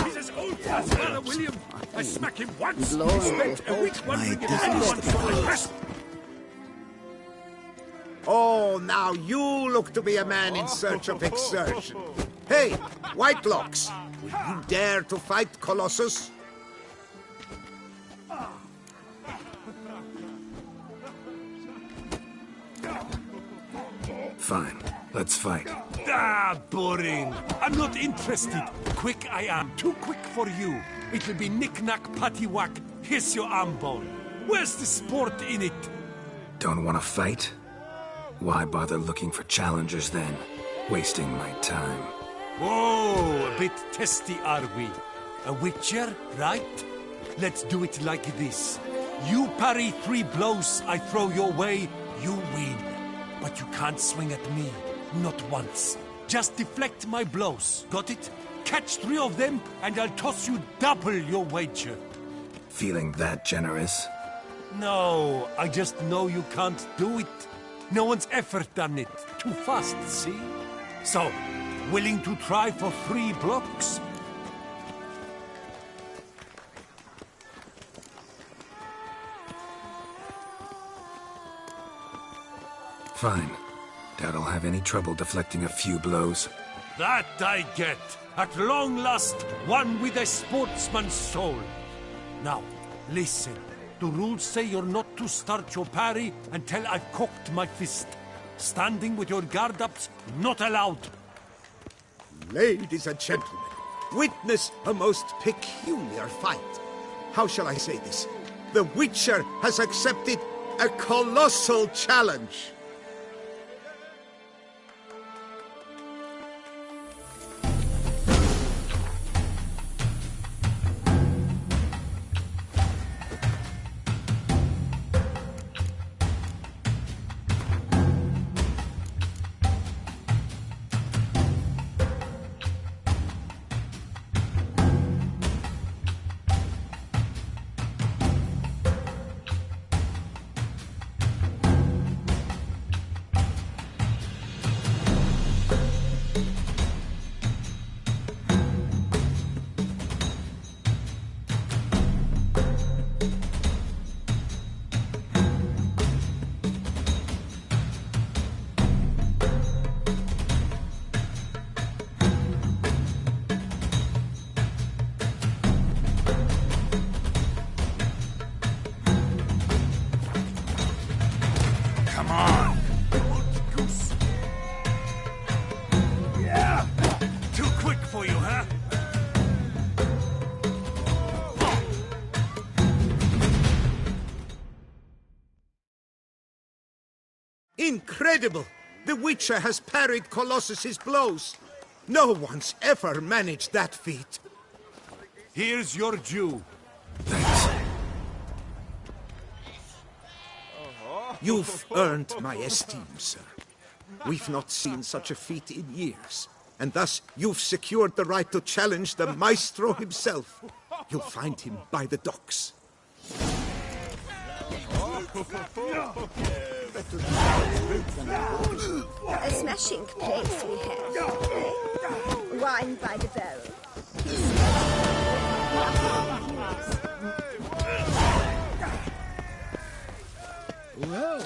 He's as old as Father William. I smack him once. He spent a week wondering if anyone saw the crest. Oh, now you look to be a man in search of exertion. Hey, Whitelocks, will you dare to fight Colossus? Fine, let's fight. Ah, boring. I'm not interested. Quick I am. Too quick for you. It'll be knick-knack, paddywhack. Here's your arm bone. Where's the sport in it? Don't want to fight? Why bother looking for challengers then? Wasting my time. Oh, a bit testy are we? A witcher, right? Let's do it like this. You parry 3 blows I throw your way, you win. But you can't swing at me. Not once. Just deflect my blows. Got it? Catch 3 of them, and I'll toss you double your wager. Feeling that generous? No, I just know you can't do it. No one's ever done it. Too fast, see? So, willing to try for 3 blocks? Fine. Doubt I'll have any trouble deflecting a few blows. That I get. At long last, one with a sportsman's soul. Now, listen. The rules say you're not to start your parry until I've cocked my fist. Standing with your guard-ups, not allowed. Ladies and gentlemen, witness a most peculiar fight. How shall I say this? The Witcher has accepted a colossal challenge. Come on! Yeah! Too quick for you, huh? Incredible! The Witcher has parried Colossus's blows. No one's ever managed that feat. Here's your due. You've earned my esteem, sir. We've not seen such a feat in years. And thus, you've secured the right to challenge the Maestro himself. You'll find him by the docks. A smashing place we have. Wine by the barrel. Well,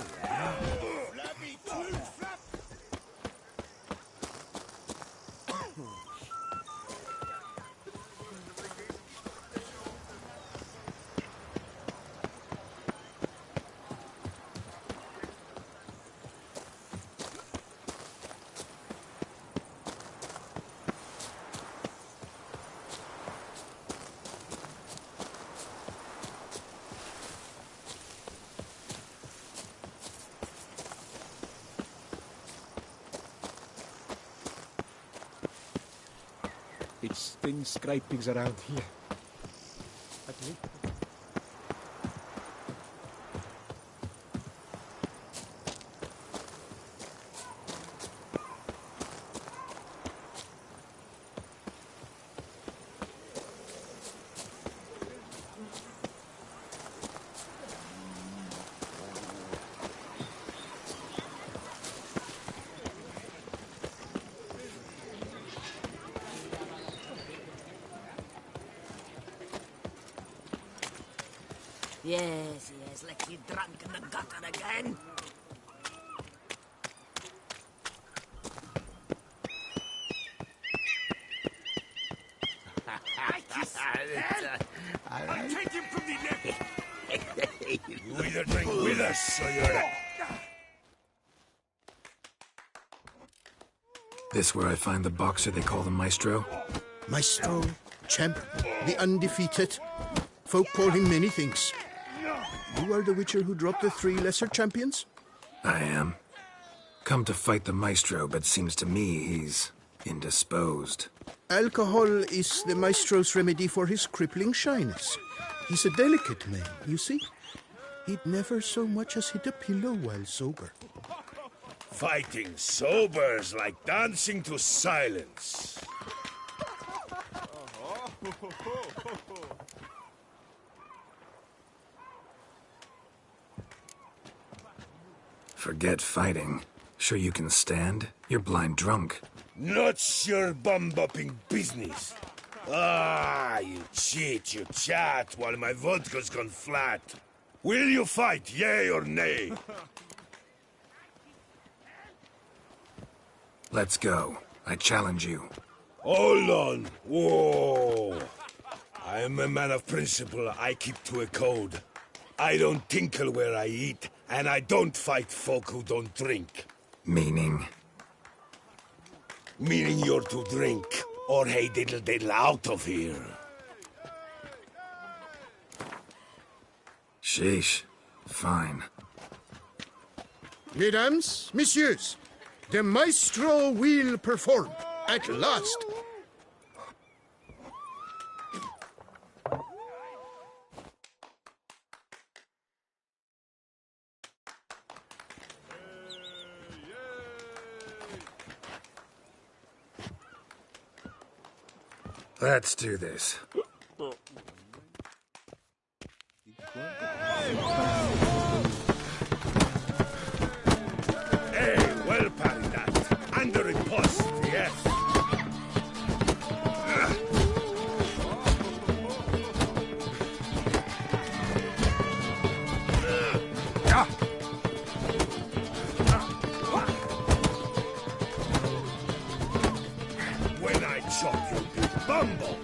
it stings scrapings around here. Yes, like you drunk in the gutter again. I'll take him from the neck. You either drink with us or you're... This where I find the boxer they call the Maestro? Maestro, champ, the undefeated. Folk call him many things. You are the Witcher who dropped the 3 lesser champions? I am. Come to fight the Maestro, but seems to me he's indisposed. Alcohol is the Maestro's remedy for his crippling shyness. He's a delicate man, you see. He'd never so much as hit a pillow while sober. Fighting sober's like dancing to silence. Forget fighting. Sure you can stand? You're blind drunk. Not your bum-bopping business. Ah, you cheat, you chat, while my vodka's gone flat. Will you fight, yay or nay? Let's go. I challenge you. Hold on. Whoa. I am a man of principle. I keep to a code. I don't tinkle where I eat, and I don't fight folk who don't drink. Meaning? Meaning you're to drink, or hey diddle diddle out of here. Sheesh. Fine. Mesdames, messieurs, the Maestro will perform, at last. Let's do this. Hey, well parried that. Under it post, yes. When I chop you, you bumble.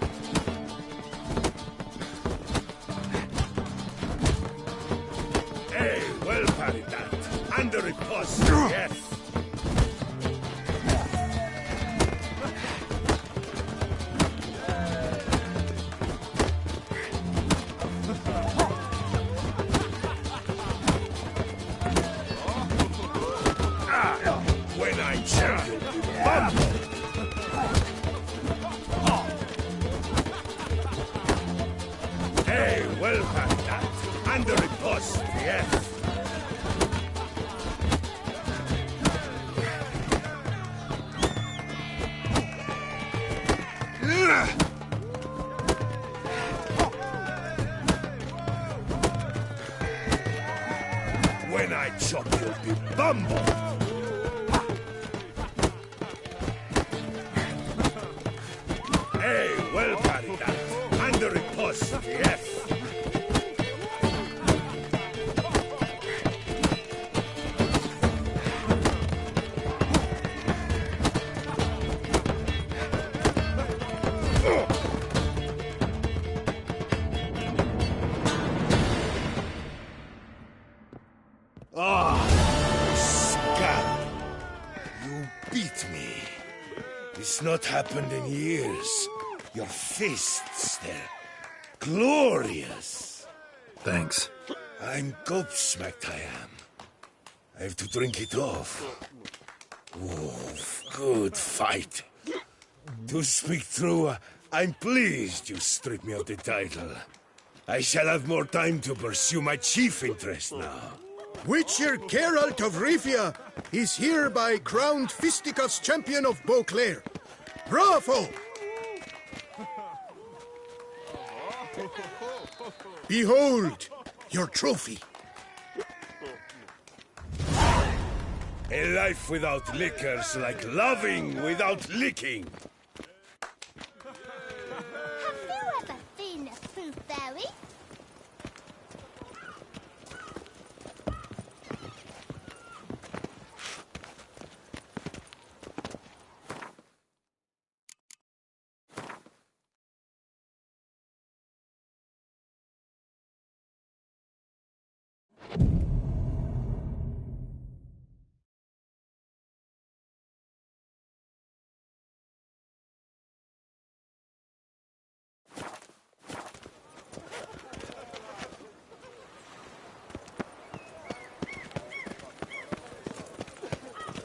Hey, well parried that. under repose, yes. When I champion, bumble. Hey, well done, that. Under repose, yes. When I chop, you'll be bumbled. Hey, well carried that. Under repose, yes. It's not happened in years. Your fists, they're glorious. Thanks. I'm gobsmacked, I am. I have to drink it off. Oh, good fight. To speak true, I'm pleased you stripped me of the title. I shall have more time to pursue my chief interest now. Witcher Geralt of Rivia is hereby crowned Fisticuffs champion of Beauclair. Bravo! Behold, your trophy. A life without liquor's like loving without licking. Have you ever seen a fruit fairy?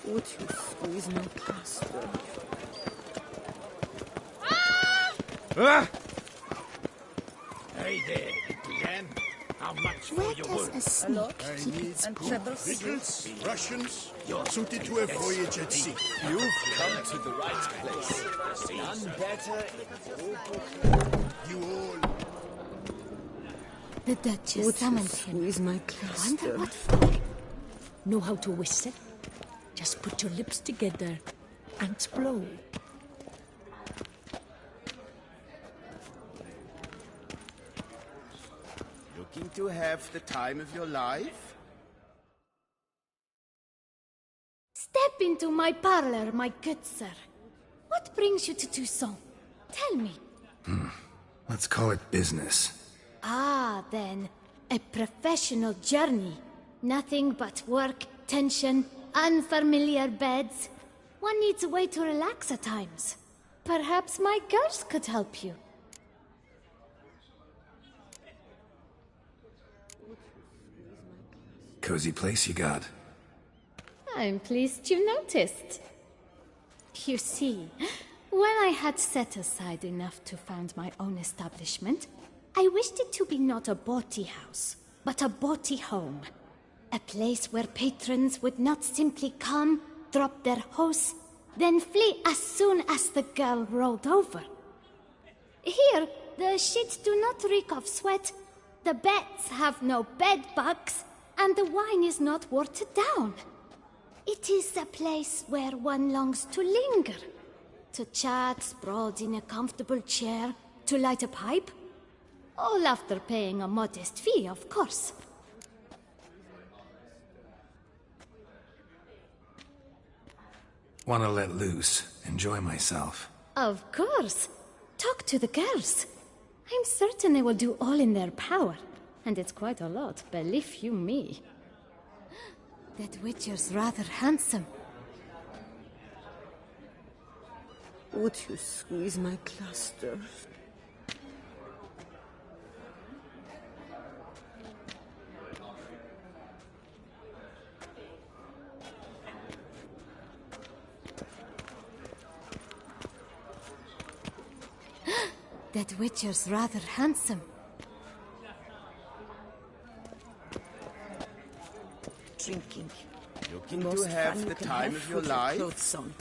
Would you squeeze my plaster? Hey there, Glenn. How much Where for your does work? a snake keep need its pickles, Russians, suited to a voyage at sea. You've come to the right place. None better You all. The Duchess Would you summoned him. squeeze my I plaster? wonder what for. Know how to whistle? Just put your lips together and blow. Looking to have the time of your life? Step into my parlor, my good sir. What brings you to Toussaint? Tell me. Let's call it business. Ah, then. A professional journey. Nothing but work, tension, unfamiliar beds. One needs a way to relax at times. Perhaps my girls could help you. Cozy place you got. I'm pleased you noticed. You see, when I had set aside enough to found my own establishment, I wished it to be not a bawdy house, but a bawdy home. A place where patrons would not simply come, drop their hose, then flee as soon as the girl rolled over. Here, the sheets do not reek of sweat, the beds have no bed bugs, and the wine is not watered down. It is a place where one longs to linger, to chat sprawled in a comfortable chair, to light a pipe. All after paying a modest fee, of course. Want to let loose, enjoy myself. Of course. Talk to the girls. I'm certain they will do all in their power. And it's quite a lot, believe you me. That Witcher's rather handsome. Would you squeeze my cluster? That Witcher's rather handsome. Drinking. Looking Most to have fun the you can time have of your with life? clothes on.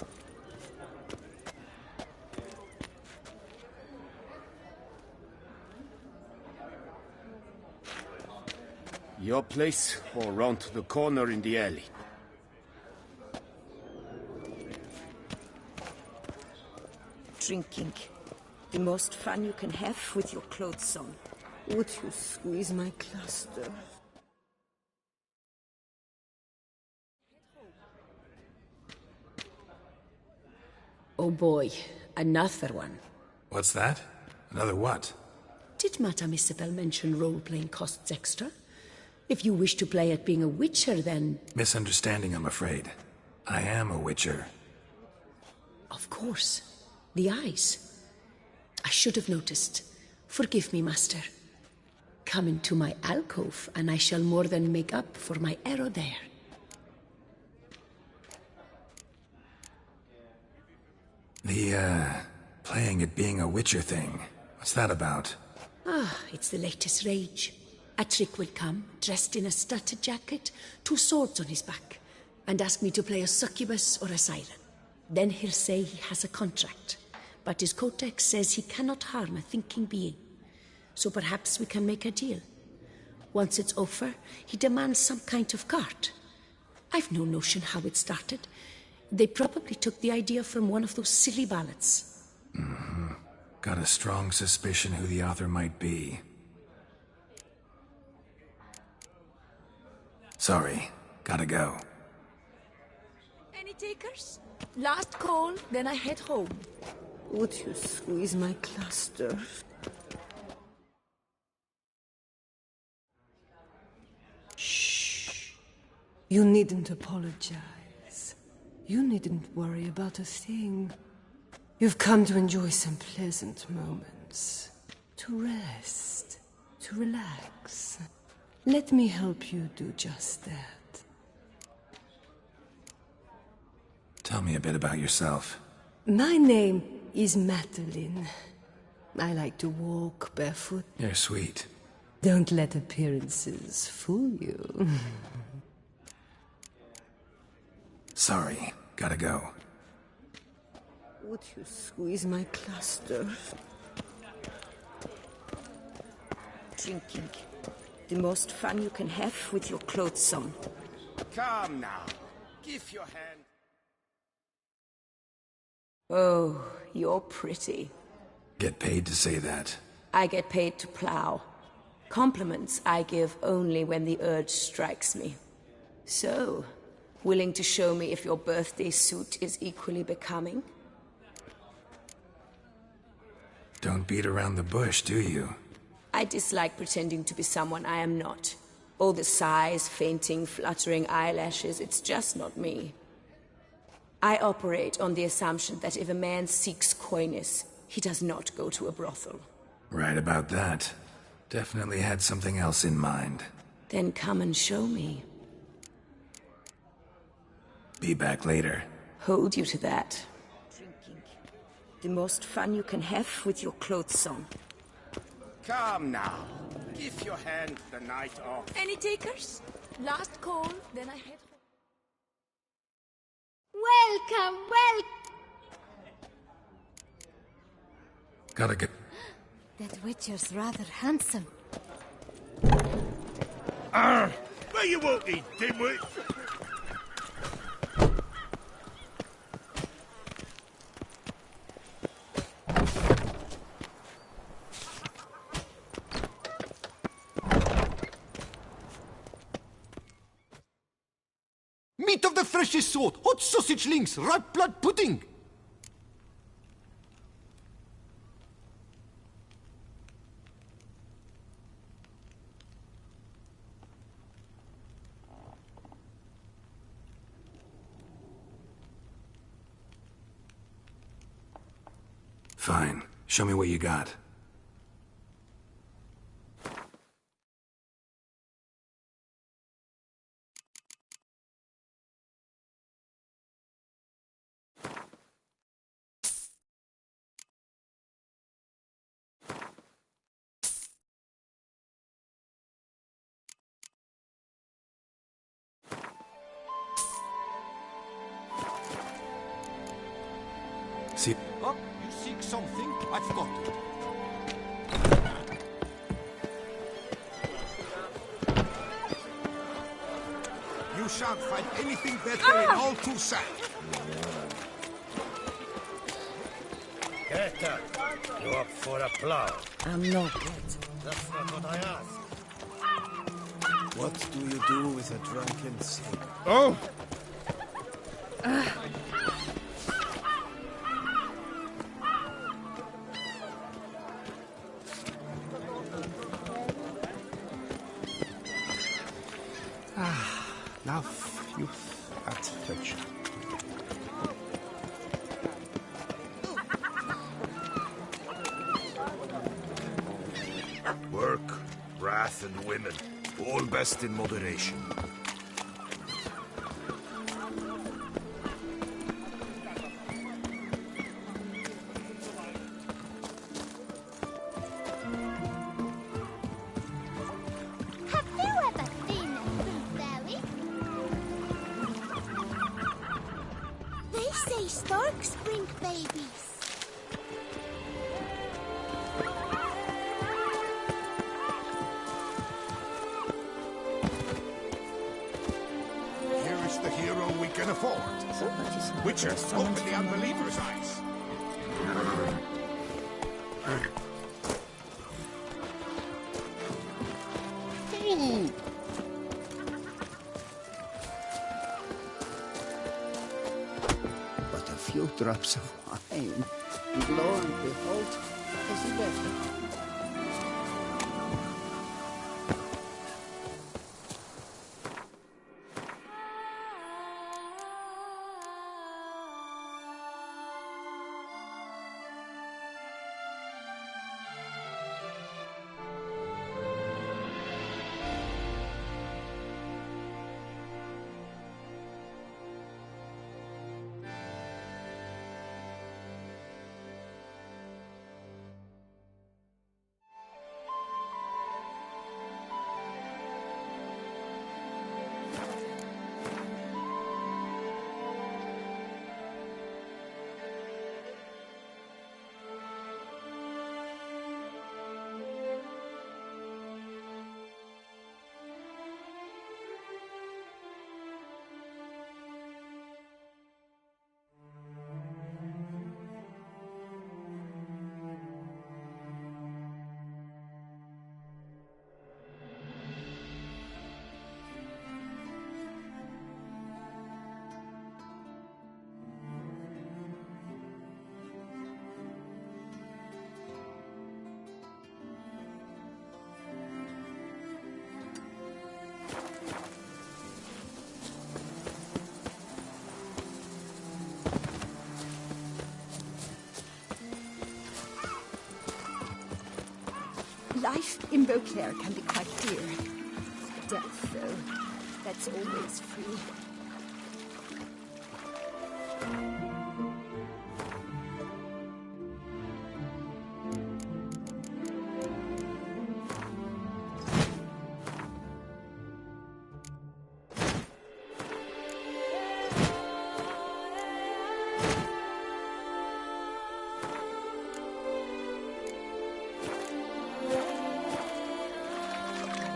Your place or round to the corner in the alley? Drinking. The most fun you can have with your clothes on. Would you squeeze my cluster? Oh boy, another one. What's that? Another what? Did Madame Isabel mention role-playing costs extra? If you wish to play at being a witcher, then... Misunderstanding, I'm afraid. I am a witcher. Of course. The eyes. I should have noticed. Forgive me, master. Come into my alcove, and I shall more than make up for my error there. The, playing at being a witcher thing. What's that about? Ah, it's the latest rage. A trick will come, dressed in a studded jacket, 2 swords on his back, and ask me to play a succubus or a siren. Then he'll say he has a contract, but his codex says he cannot harm a thinking being. So perhaps we can make a deal. Once it's over, he demands some kind of cart. I've no notion how it started. They probably took the idea from one of those silly ballads. Mm-hmm. Got a strong suspicion who the author might be. Sorry, gotta go. Any takers? Last call, then I head home. Would you squeeze my cluster? Shh. You needn't apologize. You needn't worry about a thing. You've come to enjoy some pleasant moments. To rest. To relax. Let me help you do just that. Tell me a bit about yourself. My name is Madeline. I like to walk barefoot. You're sweet. Don't let appearances fool you. Sorry, gotta go. Would you squeeze my cluster? Drinking. The most fun you can have with your clothes on. Come now. Give your hand. Oh, you're pretty. Get paid to say that. I get paid to plow. Compliments I give only when the urge strikes me. So, willing to show me if your birthday suit is equally becoming? Don't beat around the bush, do you? I dislike pretending to be someone I am not. All the sighs, fainting, fluttering eyelashes, it's just not me. I operate on the assumption that if a man seeks coyness, he does not go to a brothel. Right about that. Definitely had something else in mind. Then come and show me. Be back later. Hold you to that. Drinking. The most fun you can have with your clothes on. Come now. Give your hand the night off. Any takers? Last call, then I head home. Welcome, Gotta get... That Witcher's rather handsome. Where you walking, dimwit? Meat of the freshest sort, hot sausage links, ripe blood pudding. Fine. Show me what you got. See? Oh, you seek something? I've got it. You shan't find anything better in all Toussaint. Greta, you up for a plow? I'm not yet. That's not what I asked. What do you do with a drunken sailor? Oh! Love, youth, at pleasure. Work, wrath, and women. All best in moderation. Have you ever seen a fruit fairy? They say storks bring babies. Here is the hero we can afford. Witcher, open the unbeliever's eyes. Ooh. But a few drops of wine, and lo and behold, is he better? Life in Beauclair can be quite dear. Death, though, that's always free.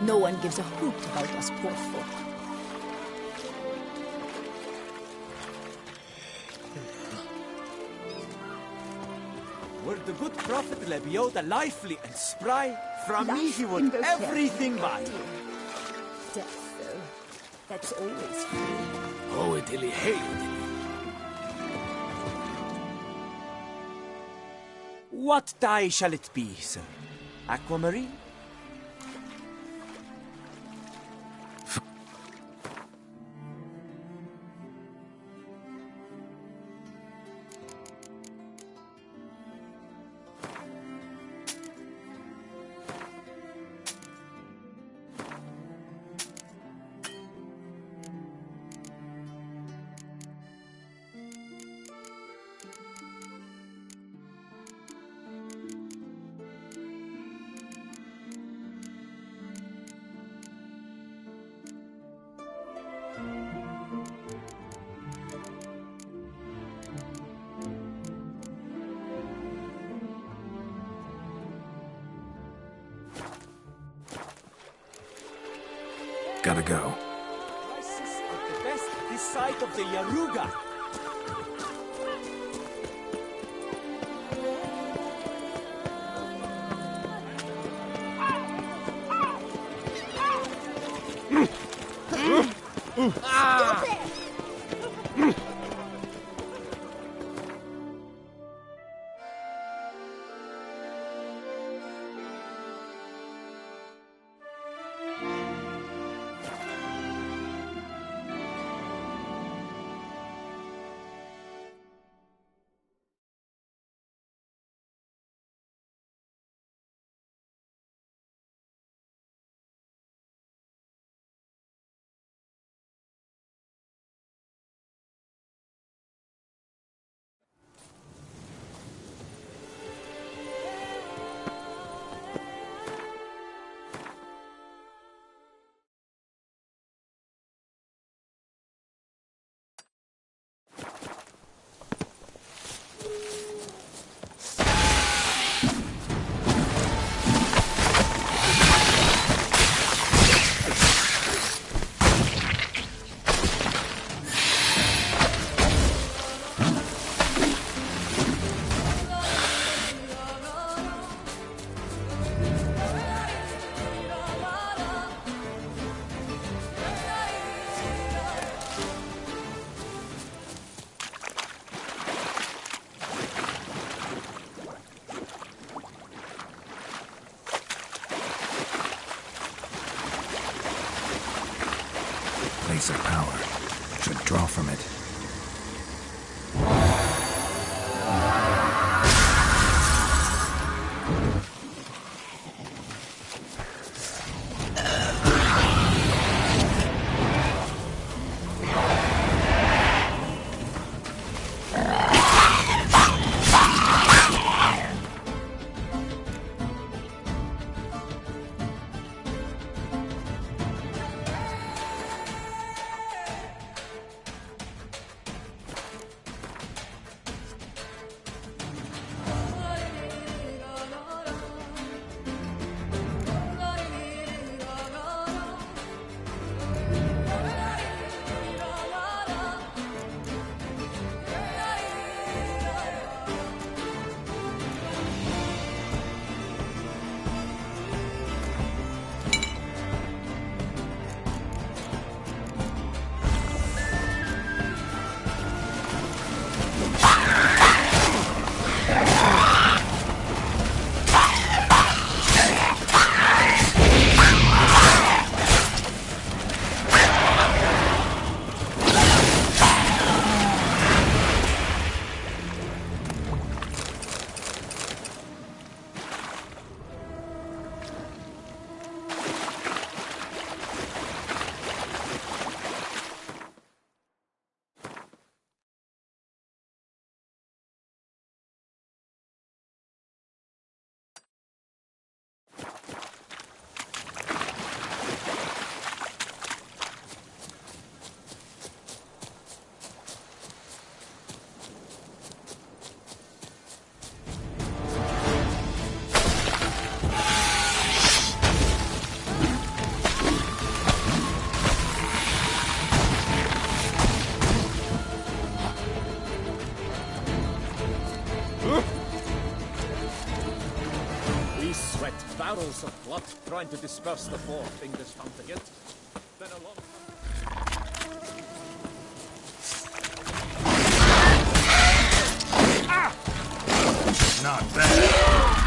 No one gives a hoot about us poor folk. Were the good prophet Lebioda lively and spry, from me Life he in would Beauclair everything can buy. be dear. Death, though, that's always free. Oh, idilly, hey, idilly. What dye shall it be, sir? Aquamarine? gotta go. Prices are the best this side of the Yaruga. Place of power. Should draw from it. Barrels of blood trying to disperse the four fingers found to get. Then a lot. Not bad.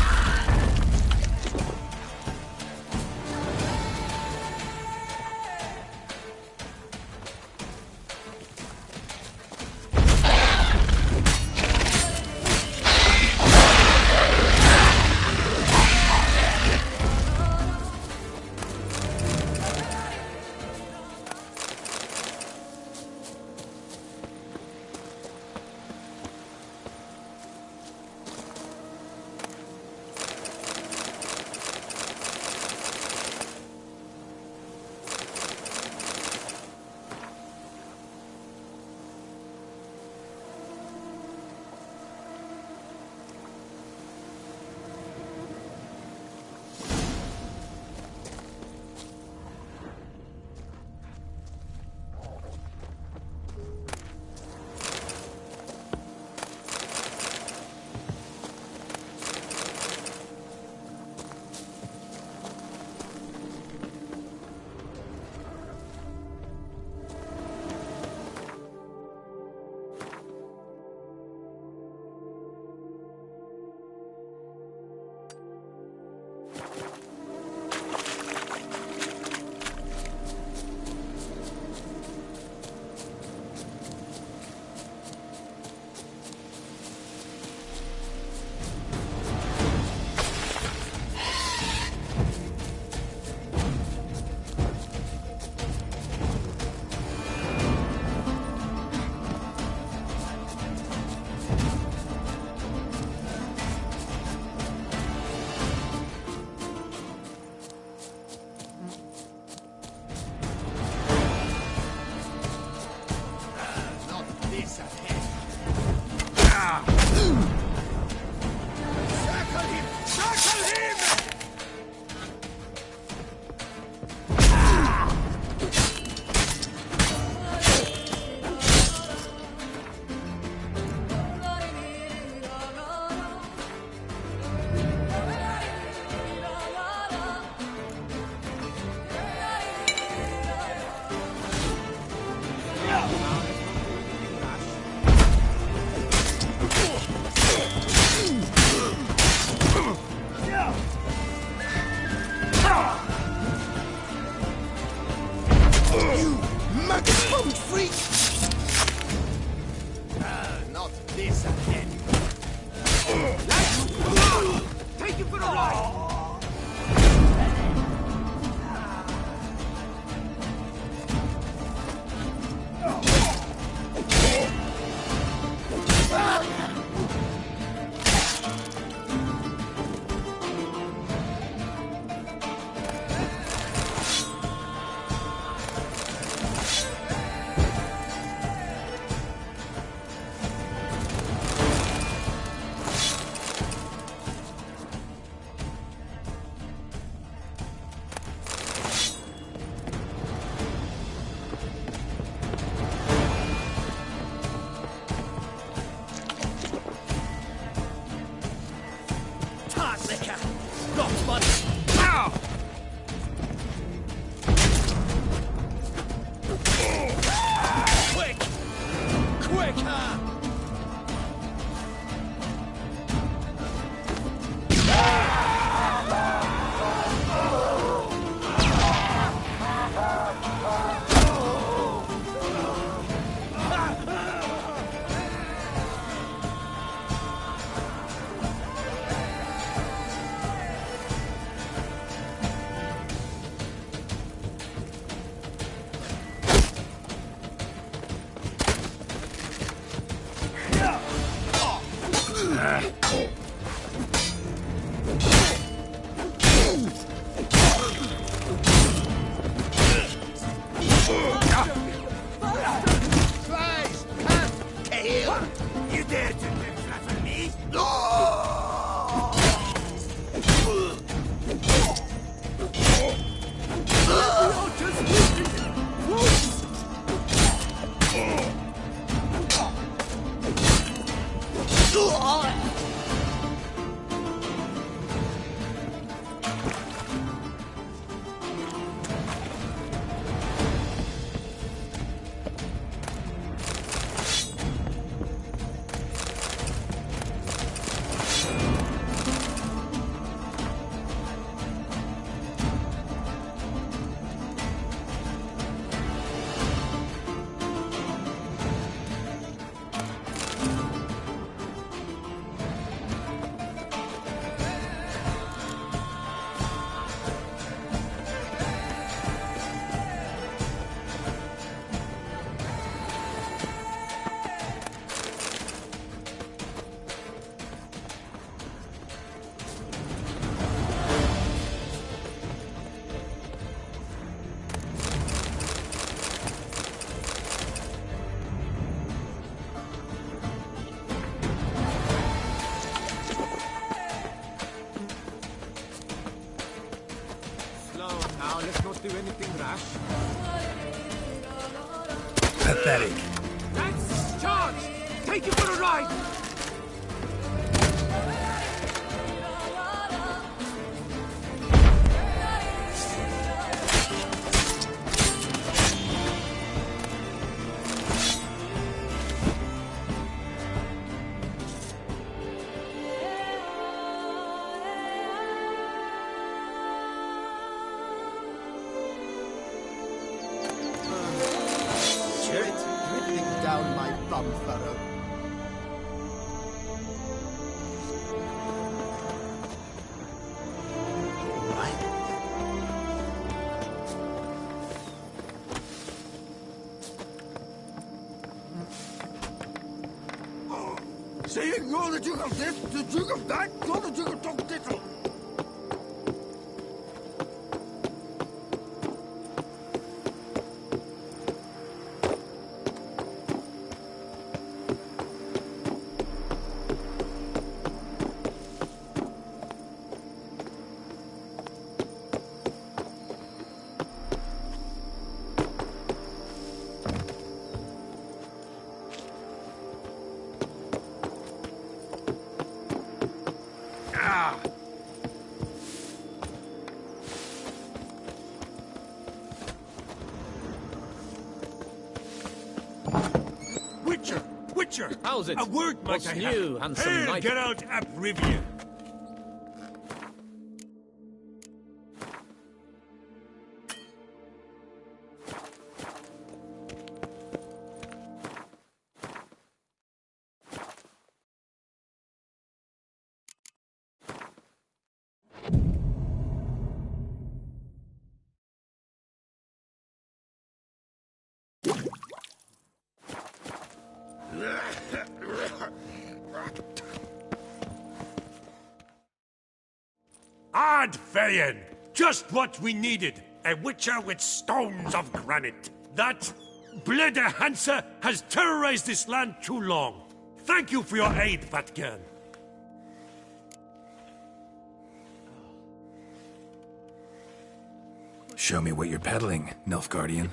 Do anything rash. Pathetic. Let's charge! Take you for a ride! thumb furrow. Saying you're the Duke of this, the Duke of that, you're the Duke of Tonk-Tittle. Witcher! How's it? A word, my What's new, handsome knight? Geralt ap Rivia. Adfeyen! Just what we needed. A witcher with stones of granite. That Blede Hansa has terrorized this land too long. Thank you for your aid, Vatgan. Show me what you're peddling, Nilfgaardian.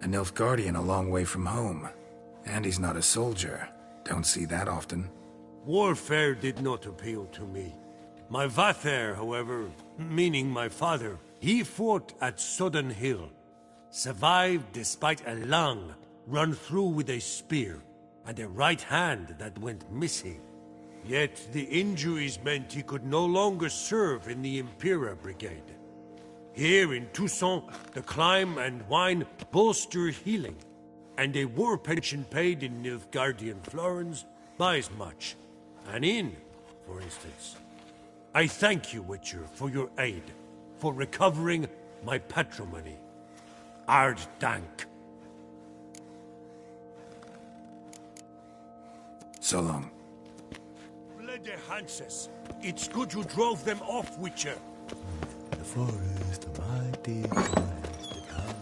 A Nilfgaardian a long way from home. And he's not a soldier. Don't see that often. Warfare did not appeal to me. My Vather, however, meaning my father, he fought at Sodden Hill. Survived despite a lung run through with a spear, and a right hand that went missing. Yet the injuries meant he could no longer serve in the Impera Brigade. Here in Toussaint, the climb and wine bolster healing, and a war pension paid in Nilfgaardian florins buys much. An inn, for instance. I thank you, Witcher, for your aid, for recovering my patrimony. Ard Dank. So long. Blede Hanses. It's good you drove them off, Witcher. The forest, the mighty forest, the come.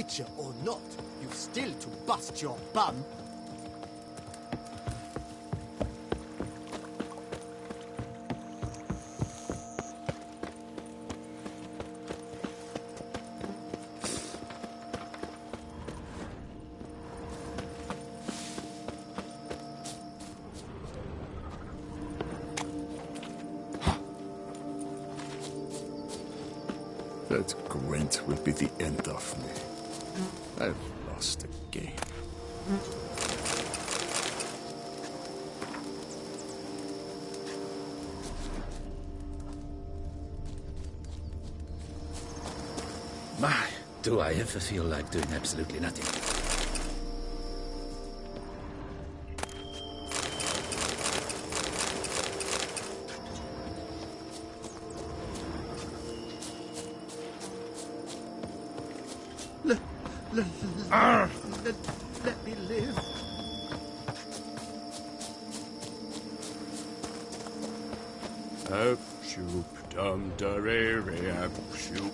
Witcher or not, you've still to bust your bum. That Gwent will be the end of me. I've lost the game. My, do I ever feel like doing absolutely nothing. Let me live. Up, shoop, dum, da, re, re, up, shoop,